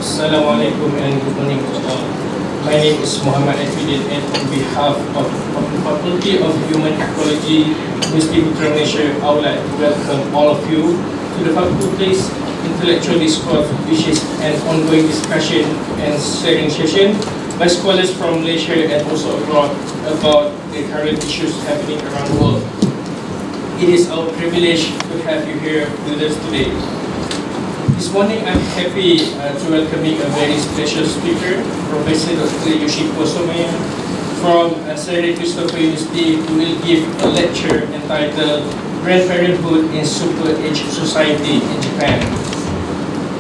Assalamualaikum and good morning to all. My name is Muhammad Afidin, and on behalf of the Faculty of Human Ecology, University of Malaysia, I would like to welcome all of you to the faculty's intellectual discourse, which is an ongoing discussion and sharing session by scholars from Malaysia and also abroad about the current issues happening around the world. It is our privilege to have you here with us today. This morning, I'm happy to welcoming a very special speaker, Professor Dr. Yoshiko Somaya from Sarah Christopher University, who will give a lecture entitled Grandparenthood in Super Age Society in Japan.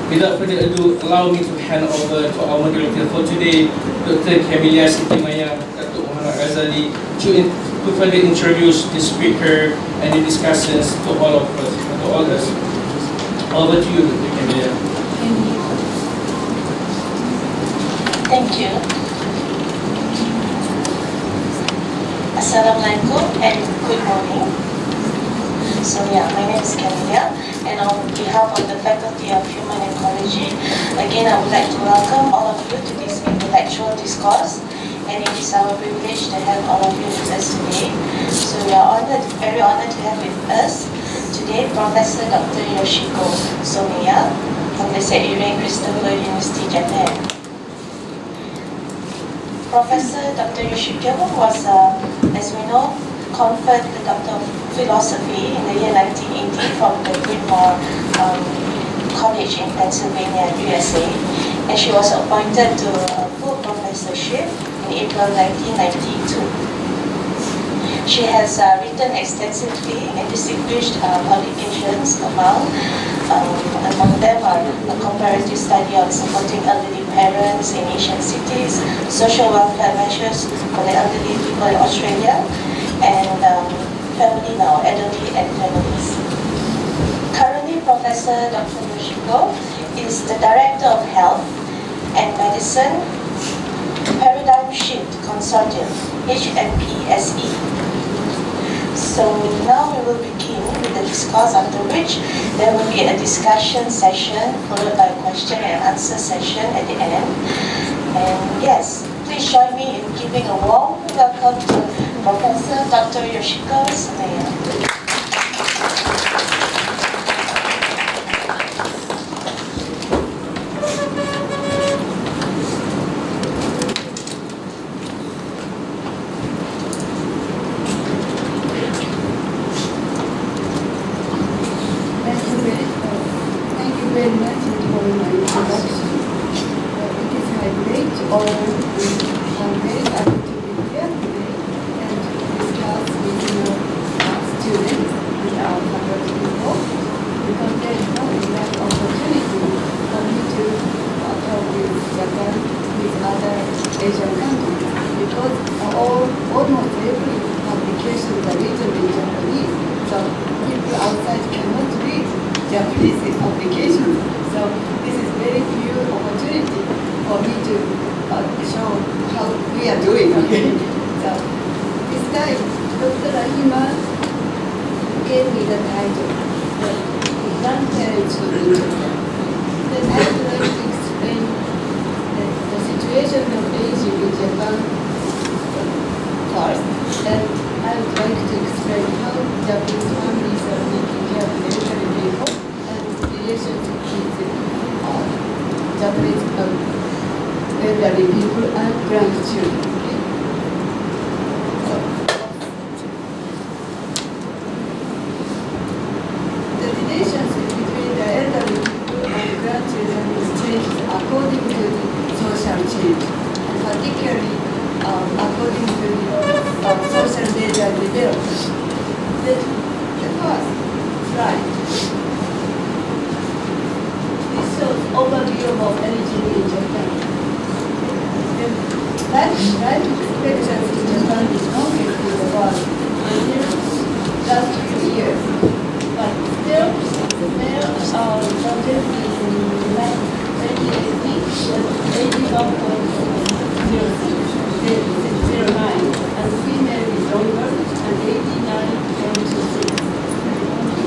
Without further ado, allow me to hand over to our moderator for today, Dr. Camelia Sitimaya, Dr. Muhammad Ghazali, to further introduce the speaker and the discussions to all of us, to all us. Over to you, Dr. Camelia. Thank you. Assalamualaikum and good morning. So my name is Camelia, and on behalf of the Faculty of Human Ecology, again I would like to welcome all of you to this intellectual discourse, and it is our privilege to have all of you with us today. So we are honored, very honored to have with us today Professor Dr. Yoshiko Somaya from the Sarah Christopher University, Japan. Professor Dr. Yoshiko was, as we know, conferred the Doctor of Philosophy in the year 1980 from the Greenmore College in Pennsylvania, USA, and she was appointed to a full professorship in April 1992. She has written extensively and distinguished publications among them are a comparative study on supporting elderly parents in Asian cities, social welfare measures for the elderly people in Australia, and family now, elderly and families. Currently, Professor Dr. Yoshiko is the Director of Health and Medicine Paradigm Shift Consortium, HMPSE. So now we will begin with the discourse, after which there will be a discussion session followed by a question and answer session at the end. And yes, please join me in giving a warm welcome to Professor Dr. Yoshiko Somaya.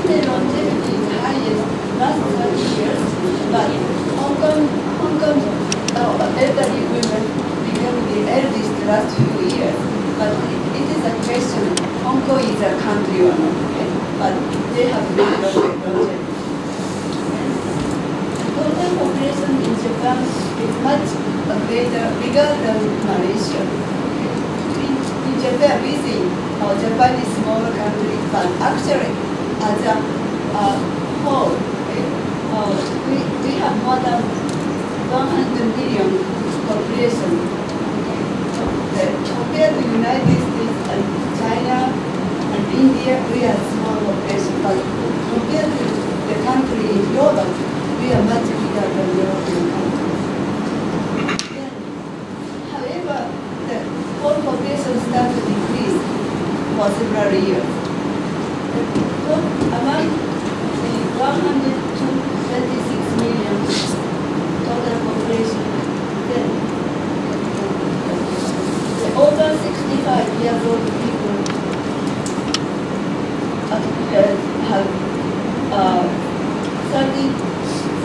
Longevity is highest last 30 years, but Hong Kong Hong Kong elderly women became the eldest last few years, but it is a question. Hong Kong is a country or not, okay? But they have very low technology. Total population in Japan is much bigger than Malaysia. In Japan, we think Japan is a small country, but actually, as a whole, we have more than 100 million population. Compared to the United States and China and India, we are small population, but compared to the country in Europe, we are much bigger than European countries. However, the whole population started to decrease for several years. Among the 126 million total population, then the over 65 years old people have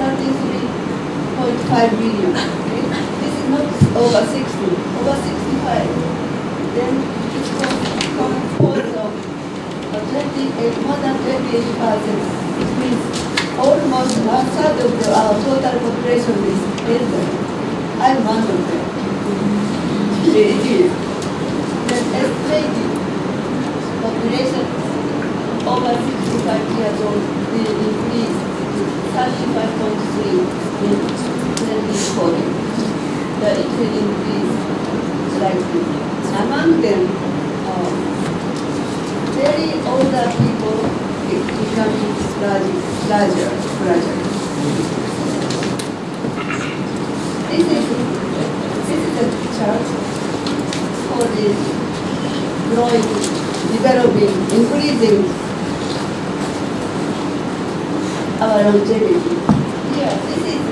33.5 million. Okay? This is not over 60, over 65. Then it's composed of more than 28%. It means almost 1/3 of our total population is elderly. I'm one of them. It is. The estimated population over 65 years old will increase to 35.3 in 2040. It will increase slightly. Among them, very older people become larger. This is a chart for the growing, developing, increasing our longevity. Here, this is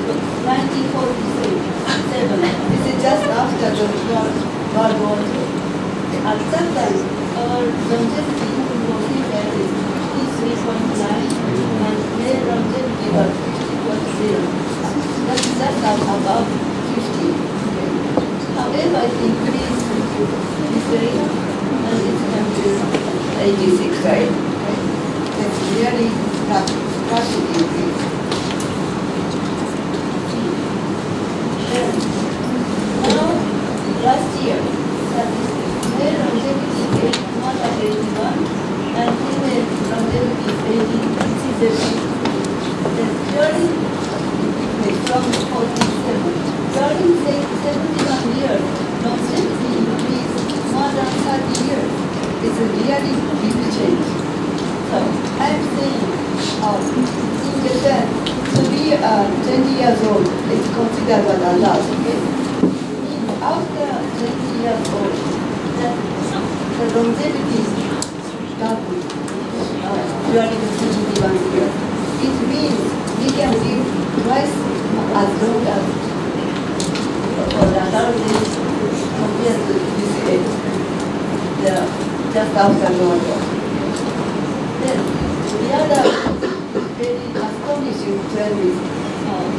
1947. This is just after the World War II. At that time, our longevity was here is 53.9, and male longevity was 50.0. That's just above 50. However, it increased this rate, and it's come to 86, right? That's really rapid increase. Now, last year, male longevity is 181, and female longevity is 87. During from 47, during 71 years, longevity increased more than 30 years. It's a really big change. So I'm saying, in Japan, to be 20 years old is considered an adult. Okay? After 20 years old, the longevity doubled during 71 years. It means we can live twice as long as for the adult age compared to this age, just after World War. Then the other very astonishing trend is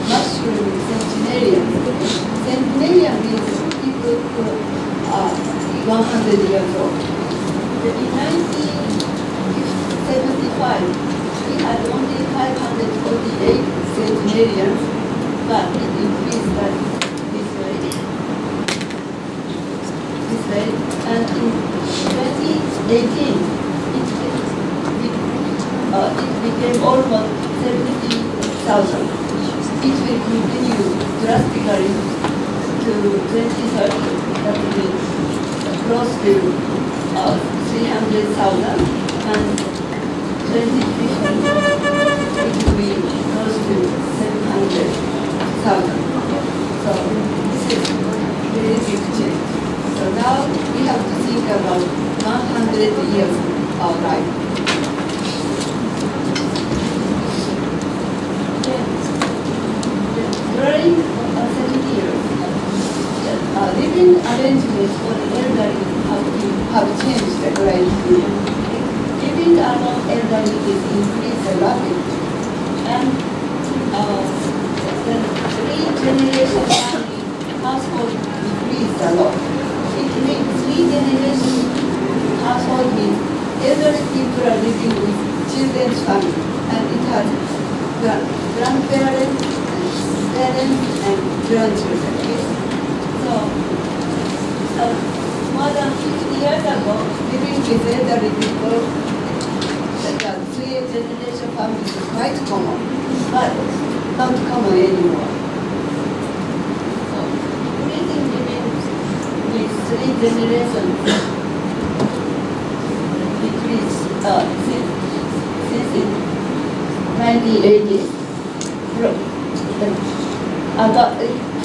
mushroom centenarians. Centenarian means people who are 100 years old. In 1975, we had only 548 centenarians, but it increased like this way. And in 2018, it became almost 70,000. It will continue drastically to 2030. That will be close to 300,000, and 2050 it will be close to 700,000. So this is a very big change. So now we have to think about 100 years of life. During 70 years, living arrangements for the elderly have changed greatly. Living among elderly is increased rapidly, and the three generation family household decreased a lot. It means 3 generation household means elderly people are living with children's family, and it has grandparents, parents, and grandchildren. Okay? So more than 50 years ago, living with elderly people, the 3 generation family is quite common, but not common anymore. So living with 3 generations decreased since in 1980s,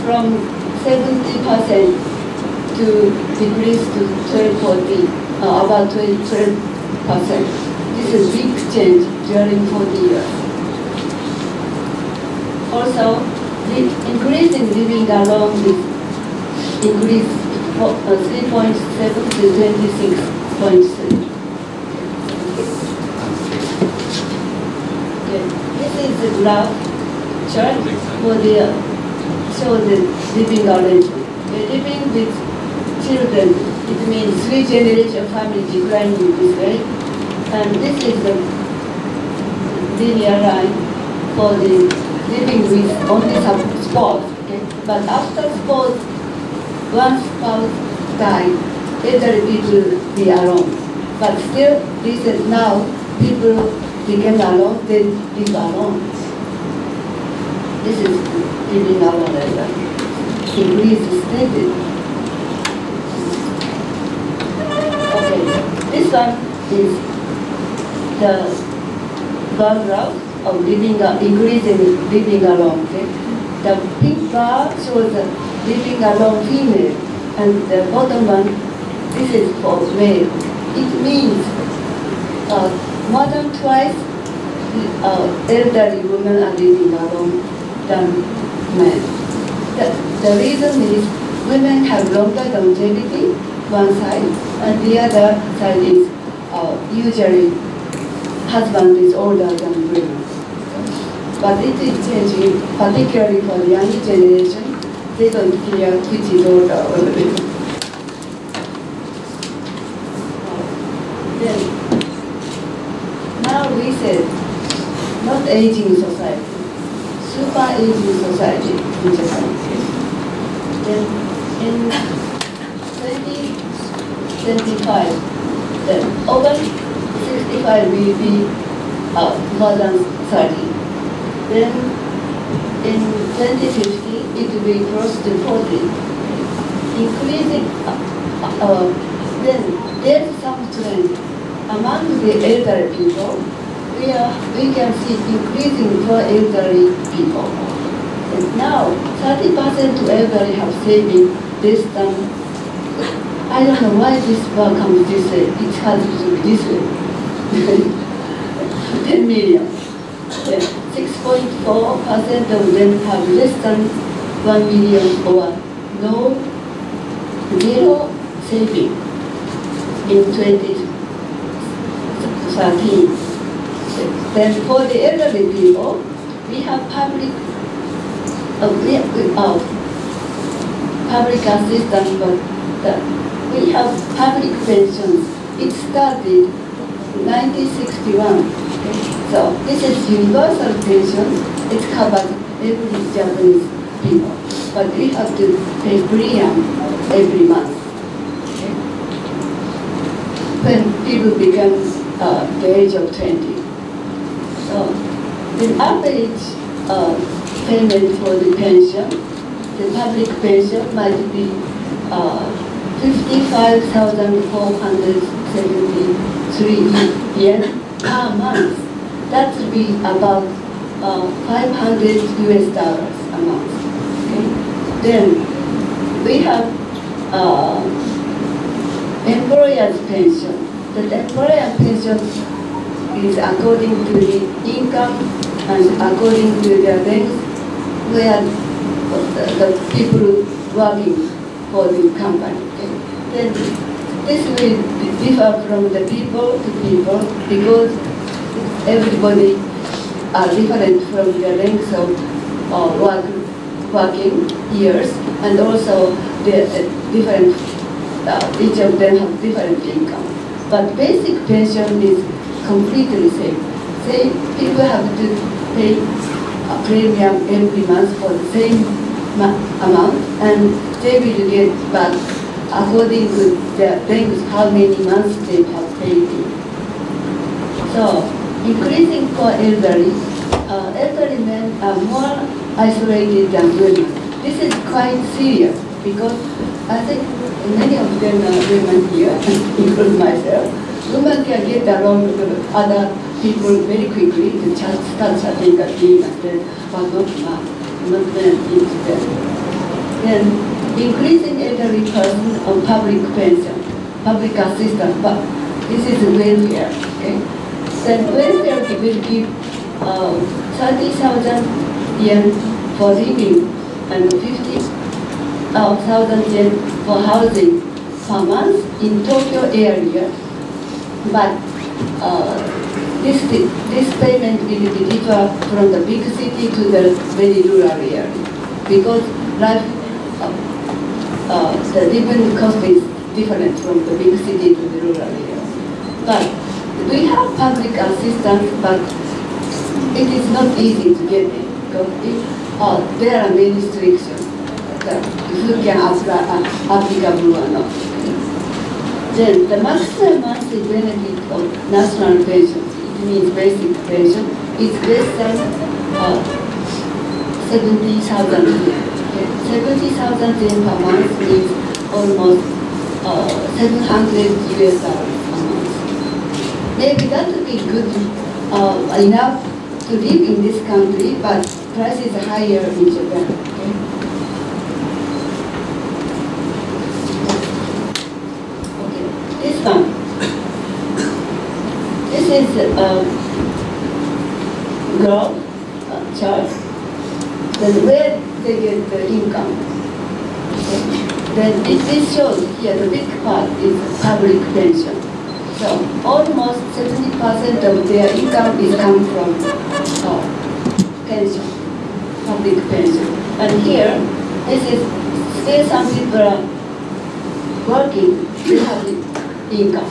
from 70% to decrease to 12%. This is a big change during 40 years. Also, the increase in living alone is increased 3.7 to 26.3. This is the graph chart for the show the living arrangement. Living with children, it means 3 generation family declining this way, and this is the linear line for the living with only some spouse. Okay? But after spouse, one spouse died, elderly people be alone. But still, this is now people became alone, they live alone. This is living alone area. Increase steady. Okay, this one is the bar graph of increasing living alone. Okay? The pink bar shows the living alone female, and the bottom one, this is for male. It means more than twice elderly women are living alone than men. The reason is women have longer longevity, one side, and the other side is usually husband is older than women. But it is changing, particularly for the younger generation. They don't care which is older or women. Then, now we said, not aging society, super aging society in Japan. Then in 2025, then over 65 will be more than 30. Then in 2050, it will be close to 40. Increasing, then there's some trend among the elderly people. We can see increasing for elderly people. And now, 30% to elderly have saving this than, I don't know why this bar comes this way. It has to be this way. 10 million. 6.4% of them have less than 1 million or zero saving in 2013. Then for the elderly people, we have public assistance, but we have public pensions. It started in 1961. Okay? So this is universal pension. It covers every Japanese people, but we have to pay premium every month. Okay? When people become the age of 20. So the average payment for the pension, the public pension might be 55,473 yen per month. That would be about $500 US a month. Okay? Then we have employer's pension. The employer pension is according to the income and according to their ranks, where the people working for the company. Okay? Then this will differ from the people to people because everybody are different from the ranks of working years, and also the different, each of them have different income. But basic pension is completely same. Say people have to pay a premium every month for the same amount, and they will get back according to their length, how many months they have paid in. So, increasing for elderly, elderly men are more isolated than women. This is quite serious because I think many of them are women here, including myself. Women can get along with other people very quickly to start chatting at me and then, but not men into them. Then increasing elderly person on public pension, public assistance, but this is welfare, okay? Then welfare will give 30,000 yen for living and 50,000 yen for housing per month in Tokyo area. But this payment will be differ from the big city to the very rural area because life, the living cost is different from the big city to the rural area. But we have public assistance, but it is not easy to get it because there are many restrictions who can applicable or not. Then the maximum monthly benefit of national pension, it means basic pension, is less than 70,000 yen. 70,000 yen per month means almost 700 US dollars per month. Maybe that would be good enough to live in this country, but price is higher in Japan. Okay? This one. This is growth chart. Then where they get the income. Okay. Then this shows here the big part is public pension. So almost 70% of their income is coming from pension, public pension. And here, this is still some people are working, they have income,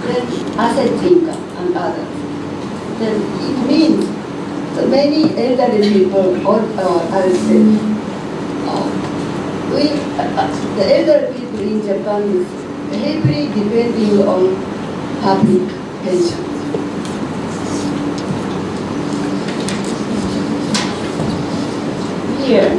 then asset income and others. Then it means so many elderly people, or I would say, the elderly people in Japan is heavily depending on public pension. Here,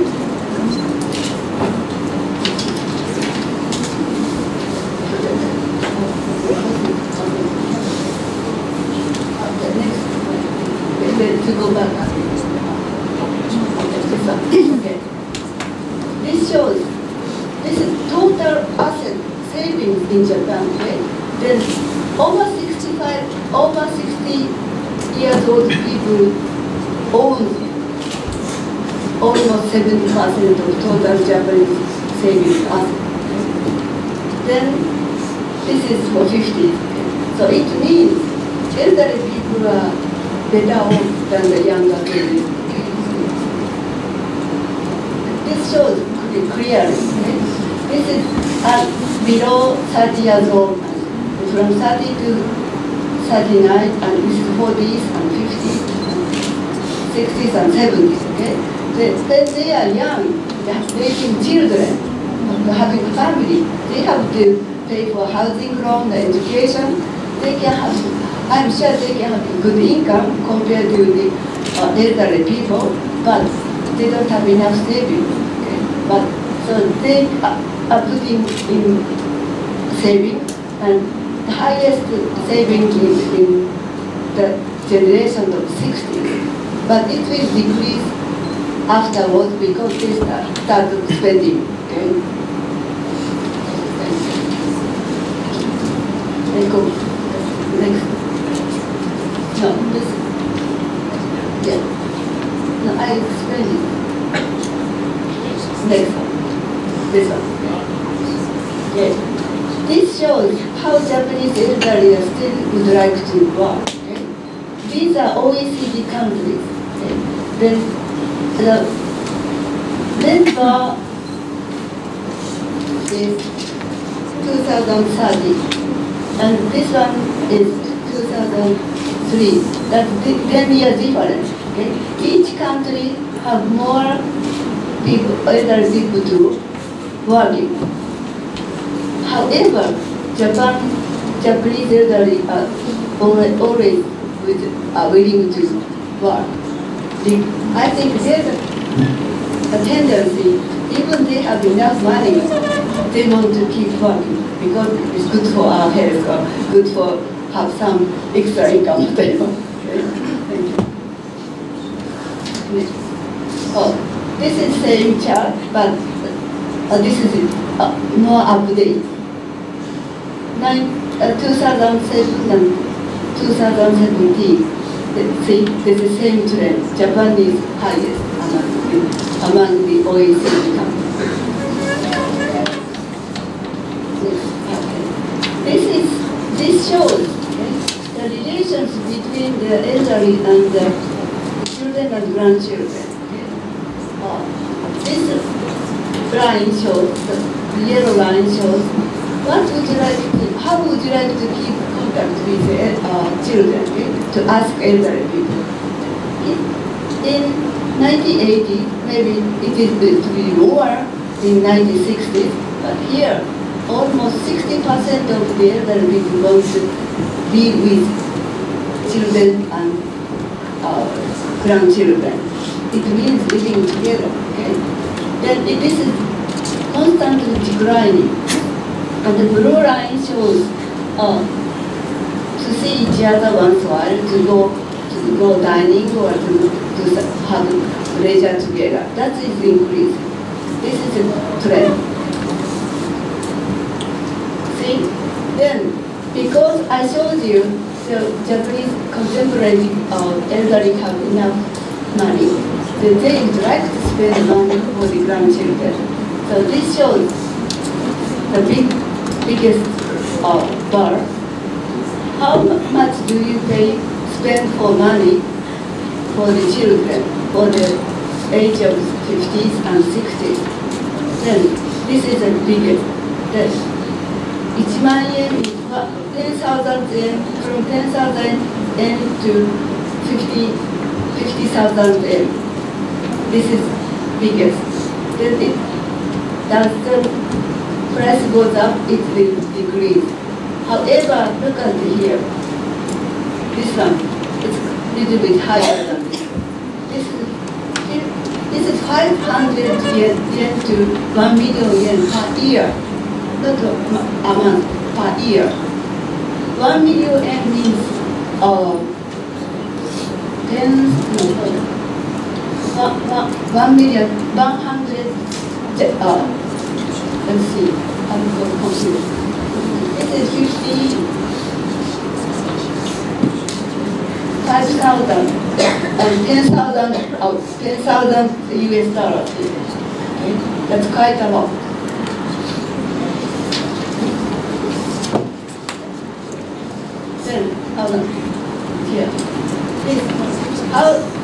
to go back. Okay. This shows this is total asset savings in Japan. Okay? Then over 60 years old people own almost 70% of total Japanese savings asset. Then this is for 50. So it means elderly people are better off than the younger people. This shows clearly. Okay? This is below 30 years old, from 30 to 39, and this is 40s and 50s, and 60s and 70s. Okay? When they are young, they have raising children, having a family, they have to pay for housing loan, education. They can have, I'm sure they can have good income compared to the elderly people, but they don't have enough savings. Okay? But so they are putting in saving, and the highest saving is in the generation of 60s. But it will decrease afterwards because they start spending. Okay? Let's go. Next. No, this. Yeah. No, I explained it. Next one. This one. Okay. This shows how Japanese elderly still would like to work. Okay? These are OECD countries. Okay? Then This bar is 2030, and this one is 2003. That's 10 years difference. Okay? Each country have more people, elderly people to working. However, Japanese elderly are always willing to work. I think there's a tendency, even they have enough money, they want to keep working because it's good for our health or good for have some extra income. Okay, thank you. Next. Oh, this is same chart, but this is more update. 2007 and 2017. See, there's the same trend. Japan is highest among the OECD countries. This shows the relations between the elderly and the children and grandchildren. This line shows, the yellow line shows, how would you like to keep contact with children, to ask elderly people. In 1980, maybe it is to be more in 1960s, but here, almost 60% of the elderly people want to be with children and grandchildren. It means living together, okay? Then this is constantly declining. And the blue line shows to see each other once in a while, to go dining or to have leisure together. That is increasing. This is a trend. See? Then, because I showed you the Japanese contemporary elderly have enough money, they would like to spend money for the grandchildren. So this shows the biggest bar. How much do you spend for money for the children for the age of 50s and 60s? Then this is the biggest. Then 1万円 is 10,000 yen, from 10,000 yen to 50,000 yen. This is biggest. Then as the price goes up, it will decrease. However, look at here. This one, it's a little bit higher than this. This is 500 yen to 1 million yen per year. Not amount, per year. 1 million yen means 100, let's see, I'm going to compute. This is 5,000 and 10,000 US dollars. Okay? That's quite a lot. Then, here.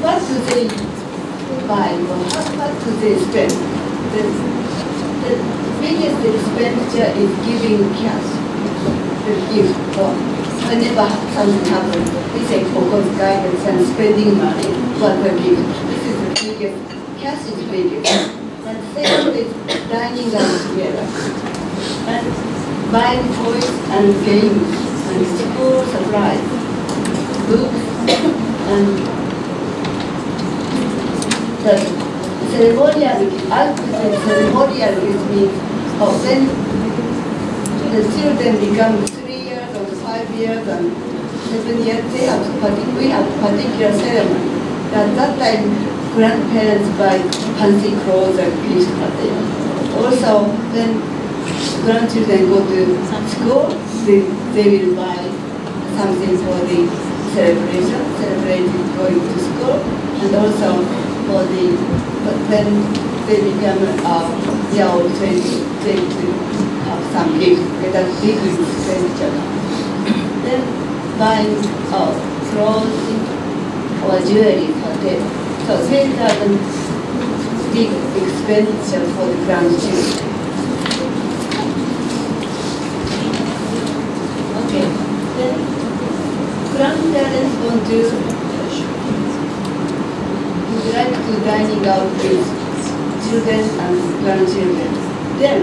What do they buy or what do they spend? The biggest expenditure is giving cash. The gift. Whenever something happens, we say focus guidance and spending money for the gift. This is the biggest. Cash is biggest. And second is dining out together. And buying toys and games and school supplies, books, and the ceremonial, I would say ceremonial means when the children become 3 years or 5 years and 7 years, we have particular ceremony. At that time, grandparents buy fancy clothes and gifts for them. Also, when grandchildren go to school, they will buy something for the celebration, celebrating going to school, and also for the, when they become year old 20, they will have some gift, get a big expenditure. Then buying clothes or jewelry for them. So 10,000 big expenditure for the grandchildren. Okay, then grandparents want to would like to dining out with children and grandchildren. Then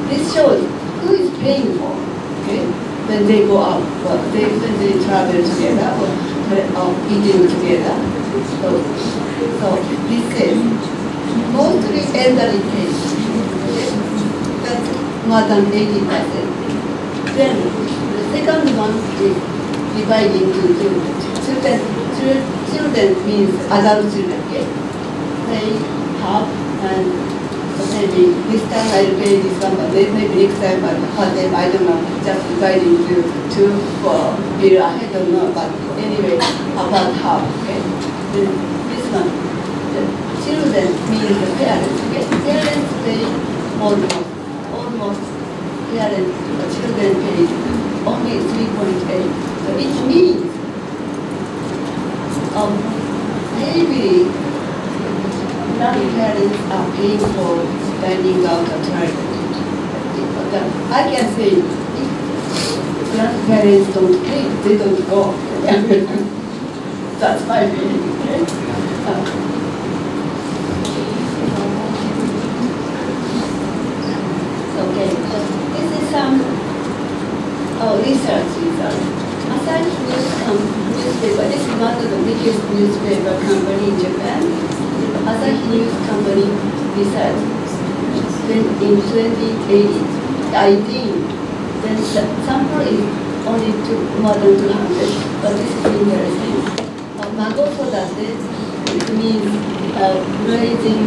this shows who is paying for, okay, when they go out, when they travel together or eating together. So this says mostly elderly pays, okay? That's more than 80%. Then the second one is divided into two. Children means adult children, okay? They have, and maybe this time I'll pay this one, but maybe next time, but for them, I don't know, just divide into two for bill, I don't know, but anyway, about half, okay? Then this one, the children means the parents, okay? Parents pay almost parents, children pay only 3.8, so it means maybe grandparents are paying for dining out at night. I can say if grandparents don't pay, they don't go. That's my feeling. Okay, this is some research result. Aside newspaper, this is one of the biggest newspaper company in Japan. Asahi News Company research. Then in 2018, then the sample is only more than 200, but this is interesting. Magosodate, it means raising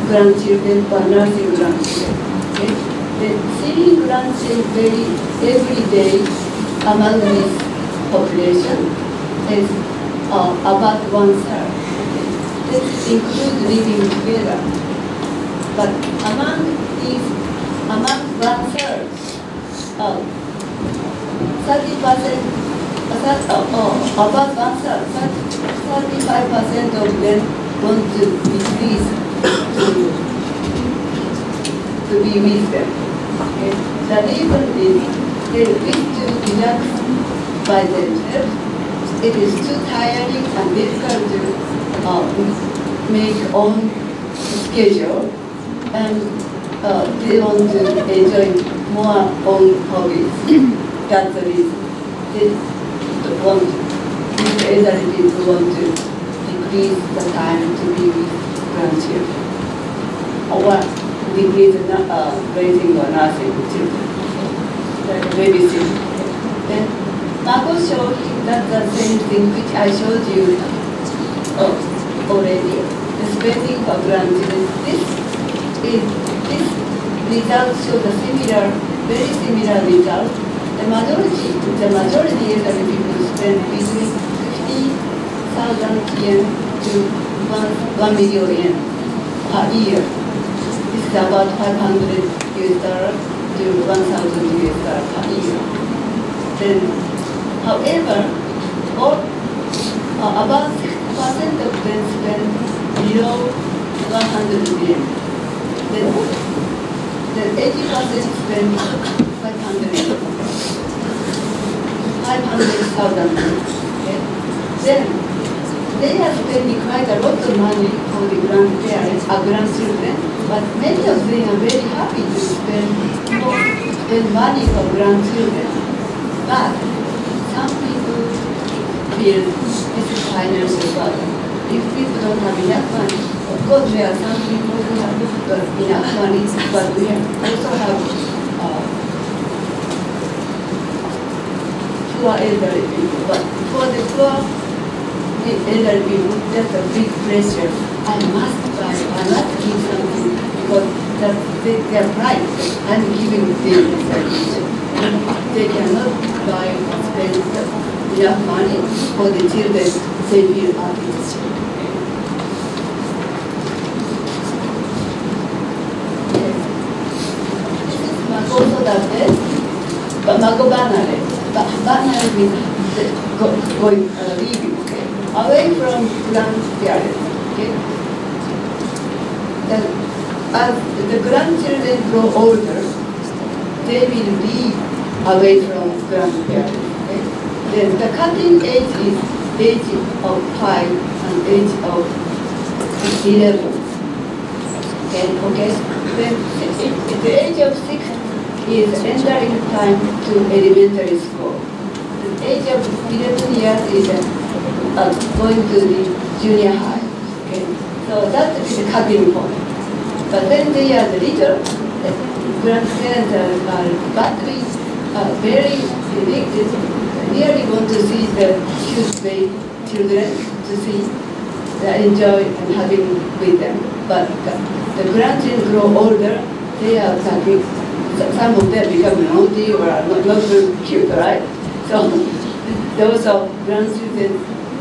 grandchildren or nursing grandchildren. Okay? Then seeing grandchildren every day among this population is about 1/3. This includes living together. But among 1/3, 30%, about 1/3, 35% of them want to decrease to be with them. Okay? The reason is they wish to relax by themselves. It is too tiring and difficult to make own schedule, and they want to enjoy more own hobbies. That's the reason. These elderly people want to decrease the time to be with grandchildren, or decrease raising or nursing children, like babysitting. Then Marco showed that the same thing which I showed you already, the spending for grandchildren. This result shows a very similar result. The majority elderly people spend between 50,000 yen to 1 million yen per year. This is about $500 to $1,000 per year. Then, however, about 60% of them spend below 100 yen. Then 80% spend 500,000. Okay? Then they are spending quite a lot of money for the grandparents or grandchildren, but many of them are very happy to spend money for grandchildren. But some people feel this is financial burden. If people don't have enough money, of course there are some people who have enough money, but we also have poor elderly people. But for the poor elderly people, that's a big pressure. I must buy, I must give something, because that's their pride. I'm giving them this. They cannot buy or spend enough money for the children they feel happy. Also that is Mago Banare. Banare means going leaving, okay? Away from grandparents, okay? that as the grandchildren grow older, they will be away from grandparents. Okay? Then the cutting age is age of 5 and age of 11. Okay? Then at the age of 6 is entering time to elementary school. The age of 11 years is going to the junior high. Okay? So that is the cutting point. But when they are little, the grandparents are badly, very big. Really want to see the cute baby children, to see, enjoy and having with them. But the grandchildren grow older, they are cutting. Some of them become naughty or are not very cute, right? So those of grandchildren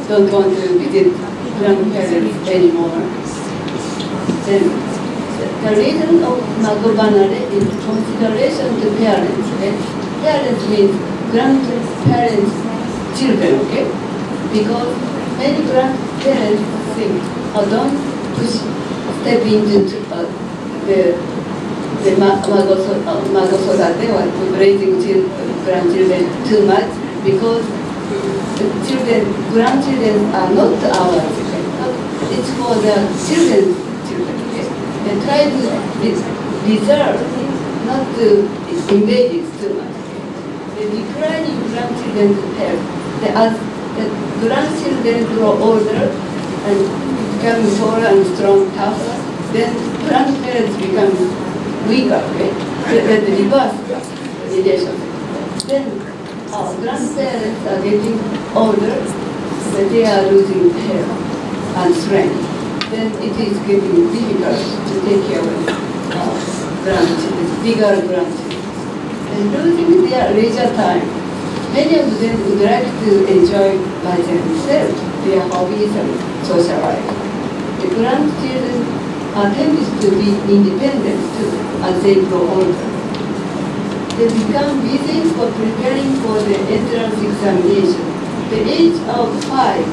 don't want to visit grandparents anymore. Then the reason of magobanare is consideration to parents. Okay? Parents means grandparents' children, okay? Because many grandparents think, oh, don't step into the magosodate or raising grandchildren too much, because grandchildren are not ours. Okay? It's for the children's children. Okay? They try to reserve, not to invade it too much. The declining grandchildren's health, as the grandchildren grow older and become taller and strong, tougher, then grandparents become weaker, okay? The reverse relation. Then our grandparents are getting older, but they are losing health and strength. Then it is getting difficult to take care of grandchildren, bigger grandchildren. And losing their leisure time, many of them would like to enjoy by themselves their hobbies and social life. The grandchildren are tended to be independent too as they grow older. They become busy for preparing for the entrance examination. The age of 5,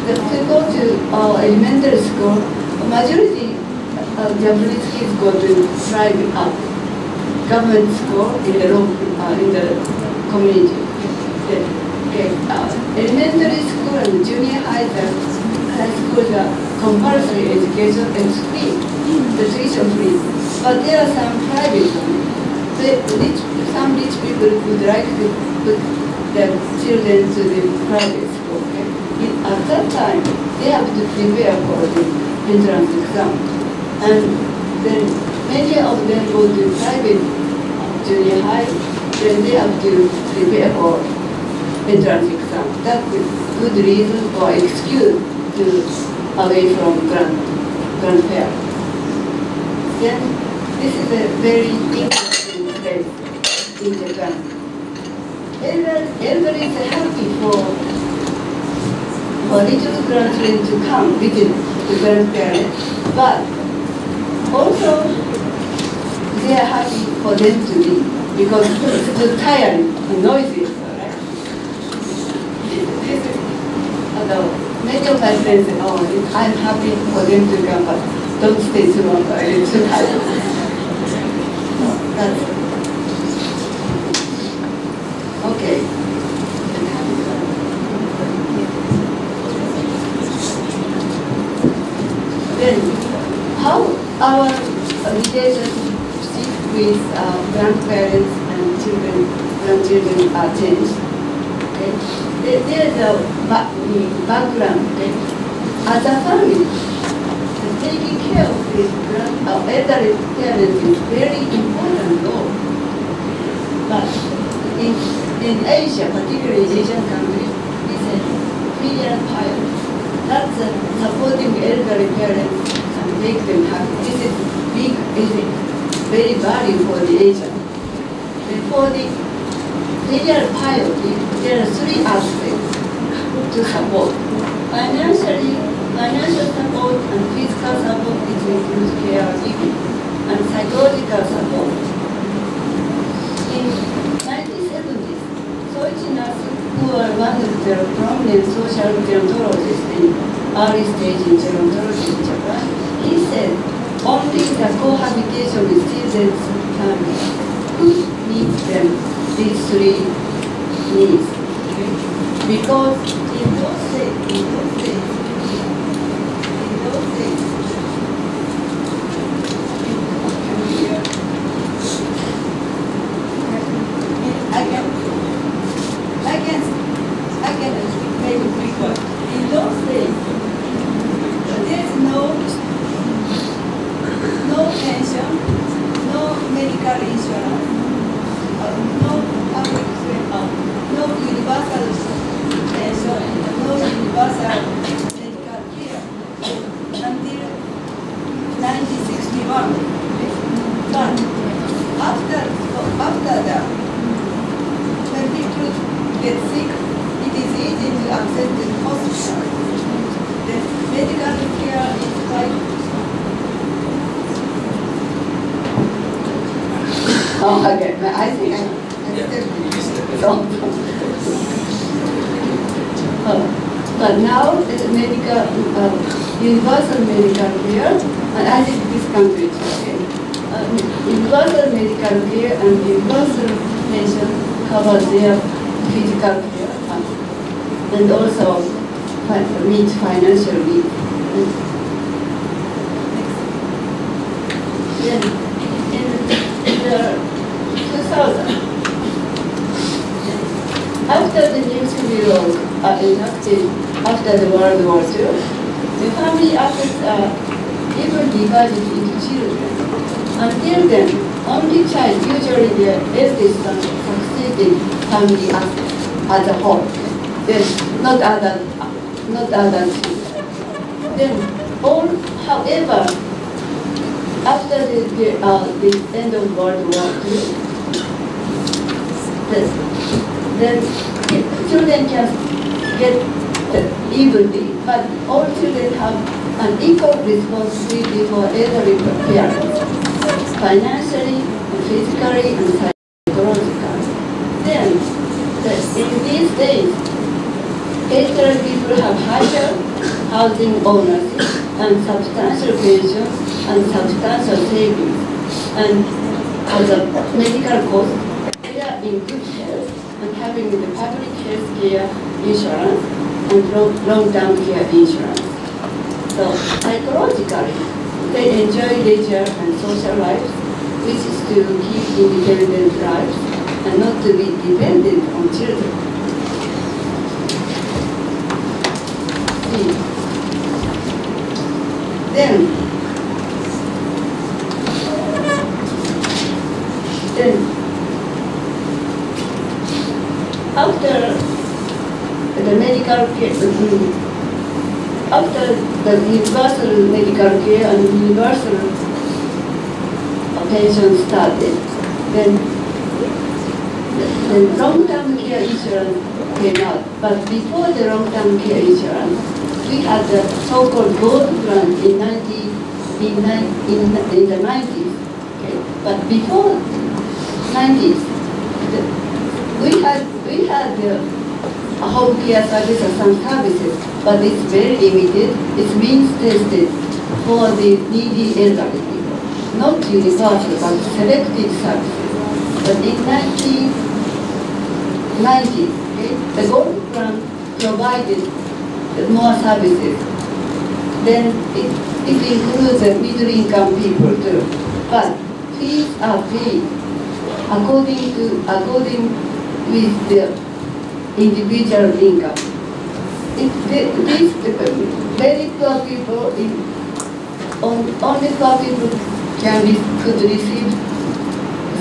they go to elementary school. Majority of Japanese kids go to private government school in the community. Elementary school and junior high schools are compulsory education and free, the tuition free. But there are some private ones. Some rich people would like to put their children to the private school. Okay? At that time, they have to prepare for the entrance exam. And then many of them go to private junior high, then they have to prepare for entrance exam. That's a good reason or excuse to away from grandparents. Then this is a very interesting place in Japan. Elderly is happy for little grandchildren to come visit the grandparents, but also they are happy for them to leave because it's too tiring and noisy. Right? This is, many of my friends say, oh, I'm happy for them to come, but don't stay too long, it's too tiring. That's okay. Then, how our relationship with grandparents and grandchildren are changed? Okay? There is a background. Okay? As a family, taking care of these elderly parents is very important role. But in Asia, particularly Asian countries, it's a filial piety. That's supporting elderly parents and make them happy. This is big, very value for the Asian. For the filial piety, there are 3 aspects to support. Financial support and physical support includes caregiving and psychological support. In 1970s, Soichi Nasu, who are one of the prominent social gerontologists in early stage in gerontology in Japan, he said promoting the cohabitation with children's families. Who needs them? These three needs. Okay? Because in those days, I can make it quicker. In those days, there's no pension, no medical insurance, no public no universal pension, no universal medical care until 1961. But after that, when people get sick, it is easy to access the hospital. The medical care is quite. Oh, okay. I think I but now it's medical, universal medical care, and I think this country is okay. Universal medical care and universal pension cover their physical care and also meet financial needs. Then in the 2000, after the new civil laws are enacted after the World War II, the family assets are even divided into children. Until then, only child, usually the eldest son, succeeded family assets as a whole. Then not other children. Then however, after the end of World War II, then children can get evenly, but all children have an equal responsibility for elderly parents, financially, physically, and psychologically. Then, in these days, elderly people have higher housing ownership and substantial pensions and substantial savings, and as a medical cost, they are in good health and having the public health care insurance and long-term care insurance. So psychologically, they enjoy leisure and social lives, which is to keep independent lives and not to be dependent on children. Then after the medical care, after the universal medical care and universal pension started, then long-term care insurance came out. But before the long-term care insurance, we had the so-called gold grant in the 90s. Okay? But before 90s, we had a home care service and some services, but it's very limited. It's means tested for the needy elderly people, not universal, but selected services. But in 1990s, okay, the gold grant provided more services. Then it includes the middle-income people too. But fees are paid according with the individual income. These very poor people, only poor people could receive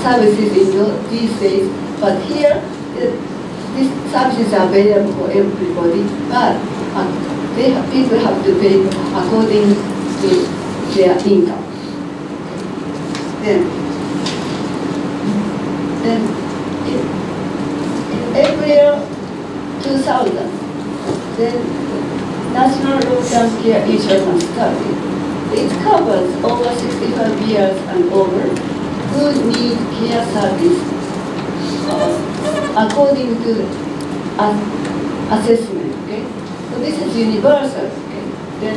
services in these days. But here, these services are available for everybody. But people have to pay according to their income. Then in April 2000, then National Long-Term Care Insurance started. It covers over 65 years and over who need care service according to assessment. Okay, so this is universal. Okay, then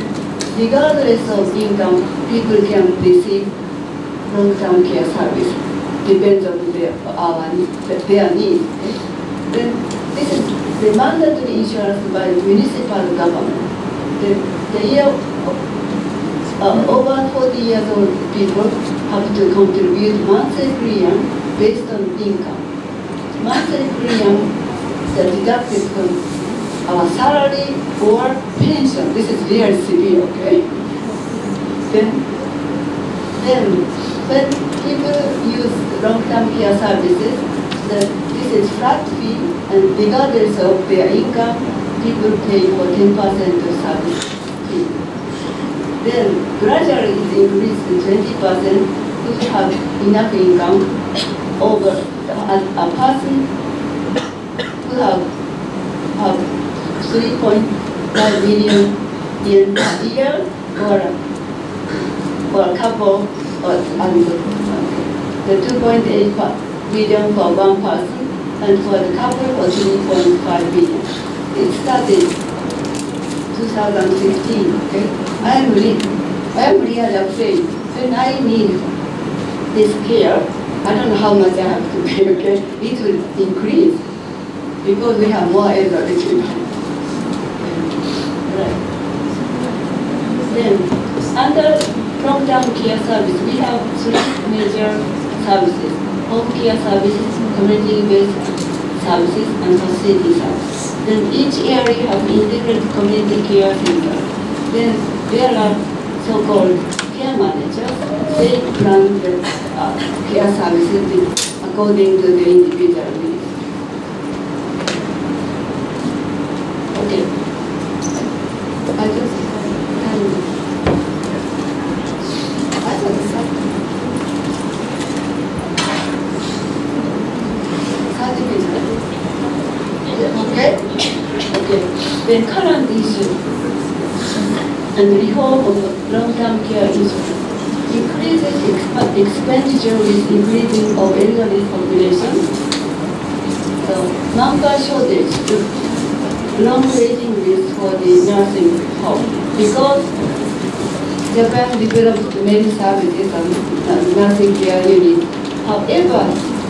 regardless of income, people can receive long-term care service, depends on their needs. Then this is the mandatory insurance by municipal government. The year over 40 years old people have to contribute monthly premium based on income. Monthly premium is deducted from our salary or pension. This is very severe, okay? Then when people use long-term care services, this is flat fee, and regardless of their income, people pay for 10% of service fee. Then gradually it increased to 20% who have enough income over a person who have 3.5 million yen a year, or a couple, and the 2.8 million for one person, and for the couple for 3.5 million. It started 2015. Okay, I am really afraid when I need this care. I don't know how much I have to pay. Okay, it will increase because we have more elderly people. Right. Then under long-term care service, we have three major services: home care services, community-based services, and facility services. Then each area have integrated community care center. Then there are so-called care managers. They plan the care services according to the individual needs. Okay. I just Okay. Then current issue and reform of long-term care insurance increases expenditure with increasing of elderly population. So number shortage, long waiting list for the nursing home, because Japan developed many services and nursing care units. However,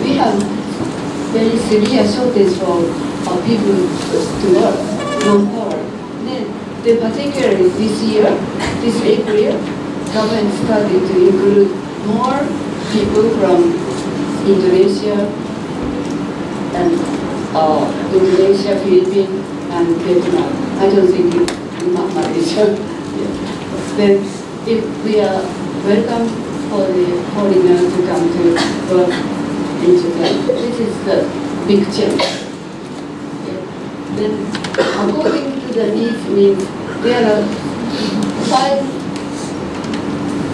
we have very severe shortage for people to work, non-power. Then particularly this year, this April, government started to include more people from Indonesia, Philippines, and Vietnam. I don't think it's Malaysia. Then if we are welcome for the foreigners to come to work in Japan, this is the big change. Then according to the needs means there are 5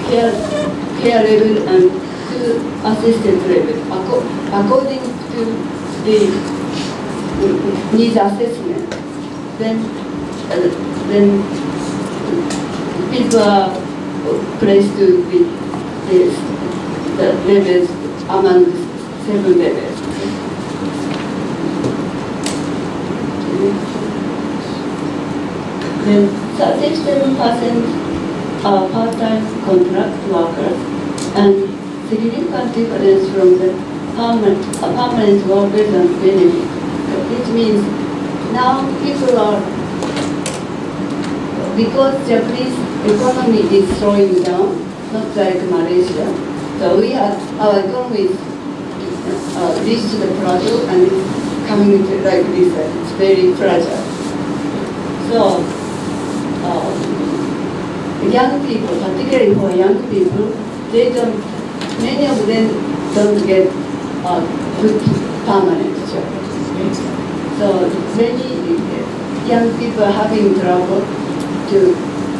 care level and 2 assistant level. According to the needs assessment, then people are placed to the levels among 7 levels. Then 37% are part-time contract workers, and significant difference from the permanent workers and benefits. It means now people are, because Japanese economy is slowing down, not like Malaysia. So our economy is reached the plateau and it's coming like this. It's very fragile. So young people, particularly for young people, many of them don't get good permanent job. So many young people are having trouble to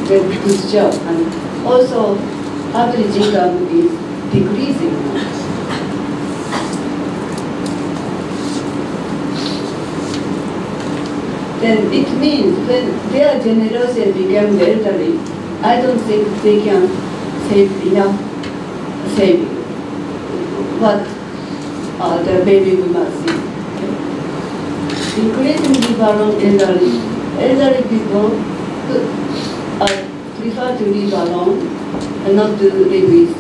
get good job, and also average income is decreasing. Then it means when their generation became elderly, I don't think they can save enough saving what the baby boomers need. Increasingly burden elderly people prefer to live alone and not to live with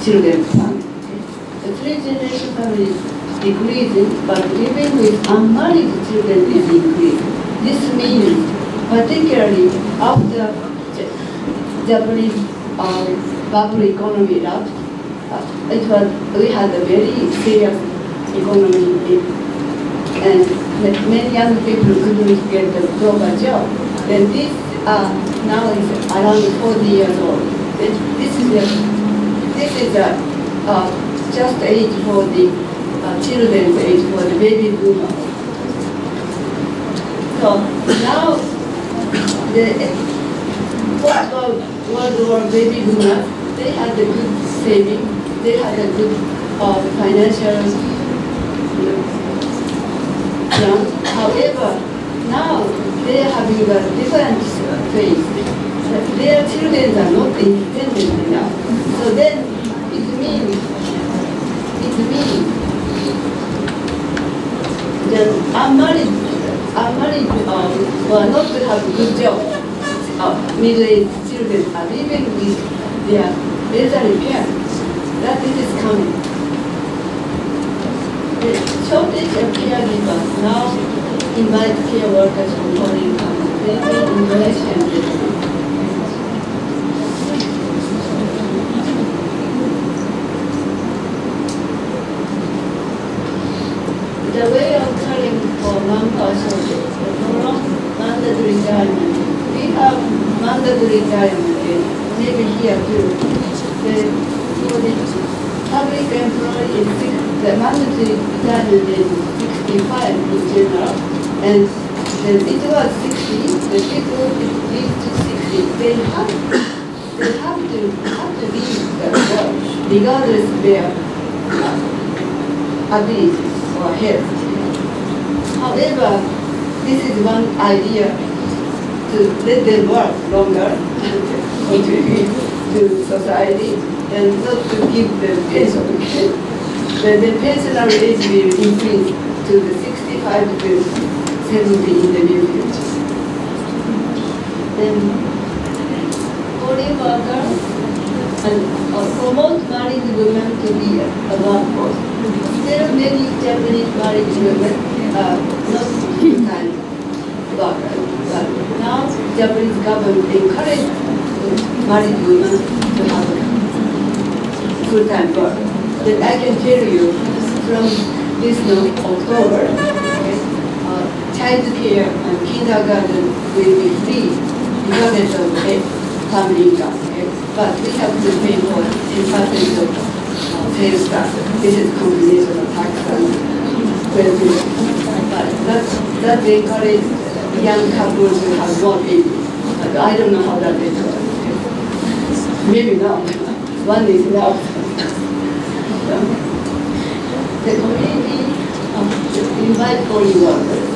children. The three-generation family is decreasing, but living with unmarried children is increasing. This means, particularly after Japanese bubble economy erupted, we had a very serious economy, and many young people couldn't get a proper job. Then this now is around 40 years old. This is just age for the children's age for the baby boomers. So now World War baby boomers, they had a good saving, they had a good financial plan. However, now they are having a different phase. Their children are not independent enough. So then it means that unmarried were not to have a good job. Middle-aged children are living with their elderly parents. That is coming. The shortage of caregivers now invite care workers from foreign countries, living in Malaysia and Vietnam. The way of caring for manpower shortage, the prolonged mandatory retirement. We have mandatory retirement, maybe here too. For the public employee, the mandatory retirement is 65 in general, and then it was 60. The people live to 60. They have to leave the work regardless of their abilities or health. However, this is one idea to let them work longer and contribute to society and not to give them pension. The pensional age will increase to the 65 to 70 in the near future. Then foreign workers and promote married women to be a workforce. There are many Japanese married women not full-time workers. But now Japanese government encourages married women to have full-time work. Then I can tell you from this October, child care and kindergarten will be free regardless of family income. But we have to pay for 10% of sales tax. This is combination of tax and welfare. But that encourages young couples to have more babies. But I don't know how that is. Maybe not. One is enough. The community invite foreign workers.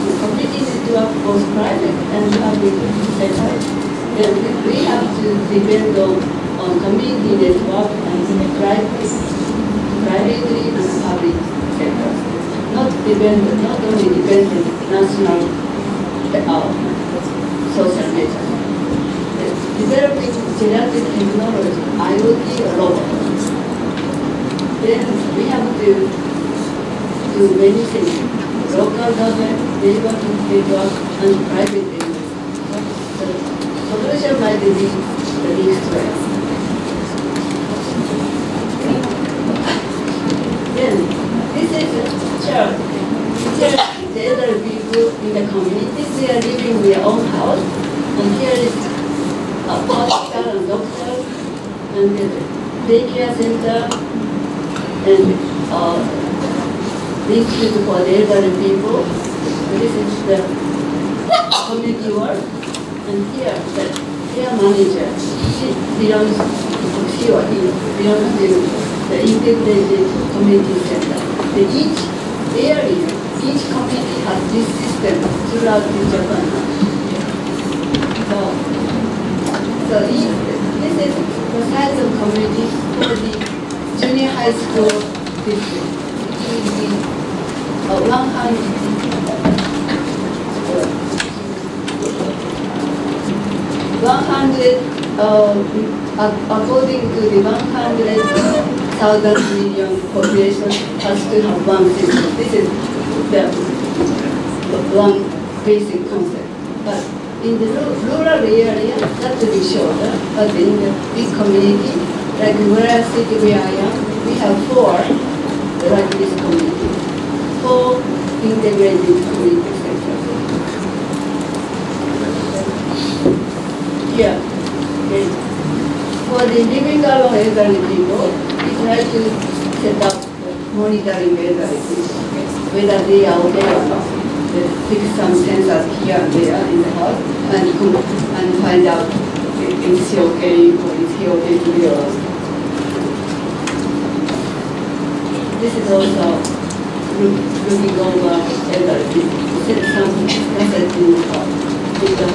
The community is to work both private and public sector. Then we have to depend on community network and privately and public sector. Not only dependent national social media. Developing genetic technology, IoT, robots. Then we have to do many things. Local government, neighborhood network, and private investment. The solution might be the next way. Then this is a chart. Here the elderly people in the community, they are living in their own house, and here is a hospital and doctor, and the daycare center, and institute for the elderly people. This is the community work, and here the care manager, he belongs to the integrated community center. Each area, each community has this system throughout Japan. So this is the size of community for the junior high school district. It will be 100. 100, according to the 100,000 million population has to have one system. This is the one basic concept. But in the rural area, that will be shorter. But in the big community, like where I sit, where I am, we have 4 like this community, 4 integrated community sectors. Yeah. Okay. For the living alone elderly people, we try to set up monitoring elderly people, whether they are okay or not. Fix some sensors here and there in the house and find out is he okay or is he okay to be around. This is also looking over elderly people. Set some assets in the house, in the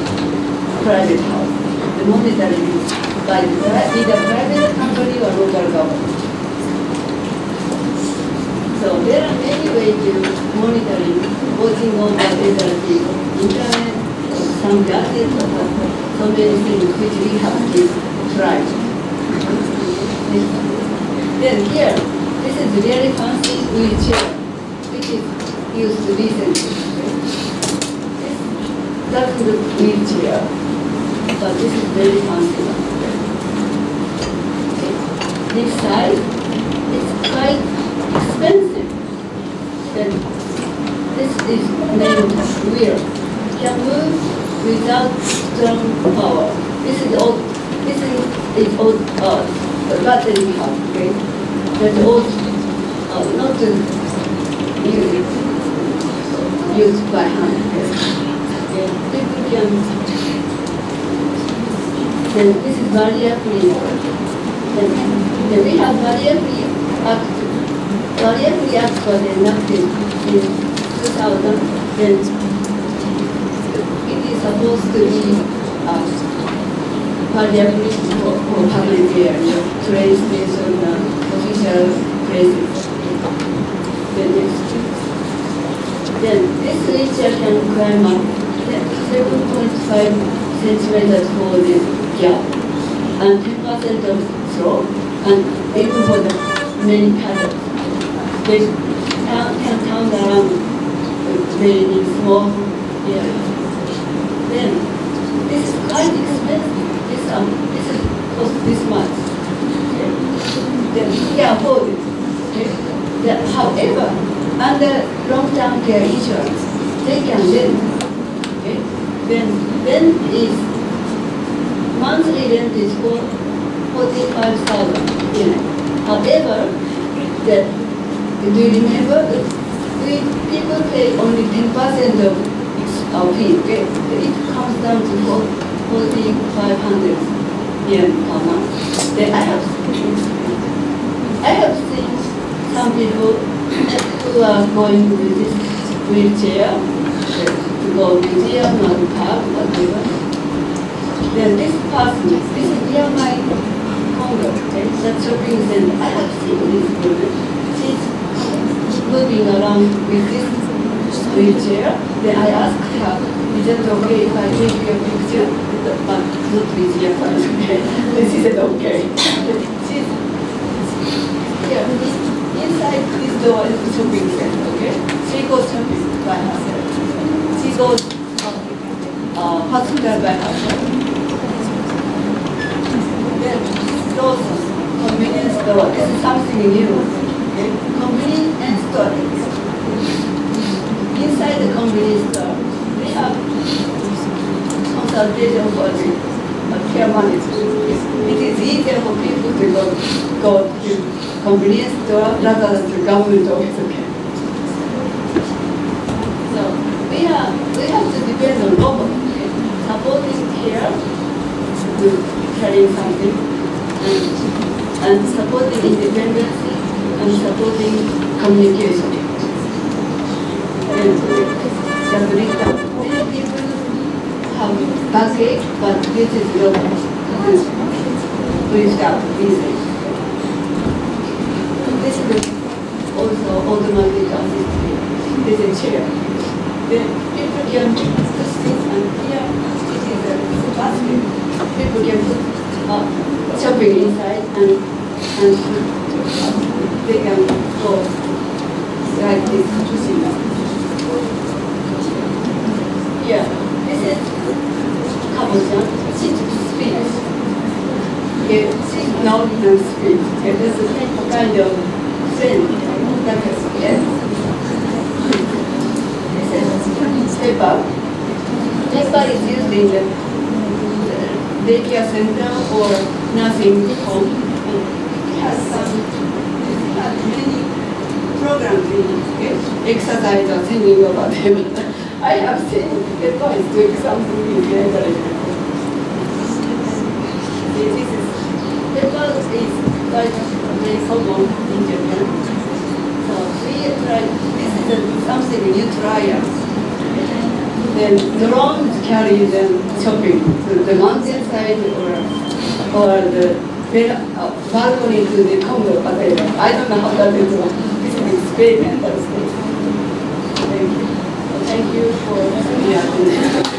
private house. The monitoring by either private company or local government. So there are many ways to monitoring, watching over elderly people, internet, some gadgets, so many things which we have to try. Then here, this is really fancy wheelchair, which is used recently. That's the wheelchair, but this is very fancy. This size is quite expensive. Then this is named wheel. Can move without strong power. This is old the battery we have, okay? That's old, not to use by hand. Okay? People can. Then this is barrier-free. Then we have barrier-free act. Barrier-free act was enacted in 2000. Then it is supposed to be barrier-free for public area, train station, official places. Then this wheelchair can climb up 7.5 centimeters for the gap and 10% of slope, and even for the many paddles. They can turn around very small areas. Then this is quite expensive. This is cost this much. Okay? Then we can afford it. Okay? Then, however, under long-term care insurance, they can rent. Okay? Then is monthly rent is for 45,000 yen. However, do you remember people pay only 10% of fee. Okay? It comes down to 4,500 yen per month. Then I have seen some people who are going with this wheelchair to go museum or park, whatever. Then this person, this is near my condo, okay? That shopping center. I have seen this woman. She's moving around with this wheelchair. Then I asked her, is it okay if I take your picture? But not with your phone, okay? Then she said, okay. She's here. Inside this door is the shopping center, okay? She goes shopping by herself. She goes hospital by herself. Then those convenience store, this is something new, okay? Convenience store. Inside the convenience store, we have consultation for the care manager. It is easier for people to go to convenience store rather than the government office. Okay. So we have to depend on robot, okay? Supporting care to carrying something and supporting independence and supporting communication. And the breakdown. Many people have backache, but this is robot. Breakdown easily. This is also automatic assistant. This is chair. Then people can put this and here it is a basket. people can put shopping inside and they can go like this. Yeah, this is Kabocha. She's speaks. Yeah, she's not even speak. It is a kind of thing that is, yeah. This is paper. Paper is used in the daycare center or nursing home. It has many programs in it. Exercise or singing about them. I have seen paper is doing something in the elderly people. This is paper is like very common in Japan. So we try. This is something new trial. Then drones carry them shopping to the mountain side or the balcony to the condo, whatever. I don't know how that is. This is an experimental stage. Thank you. Thank you for your attention.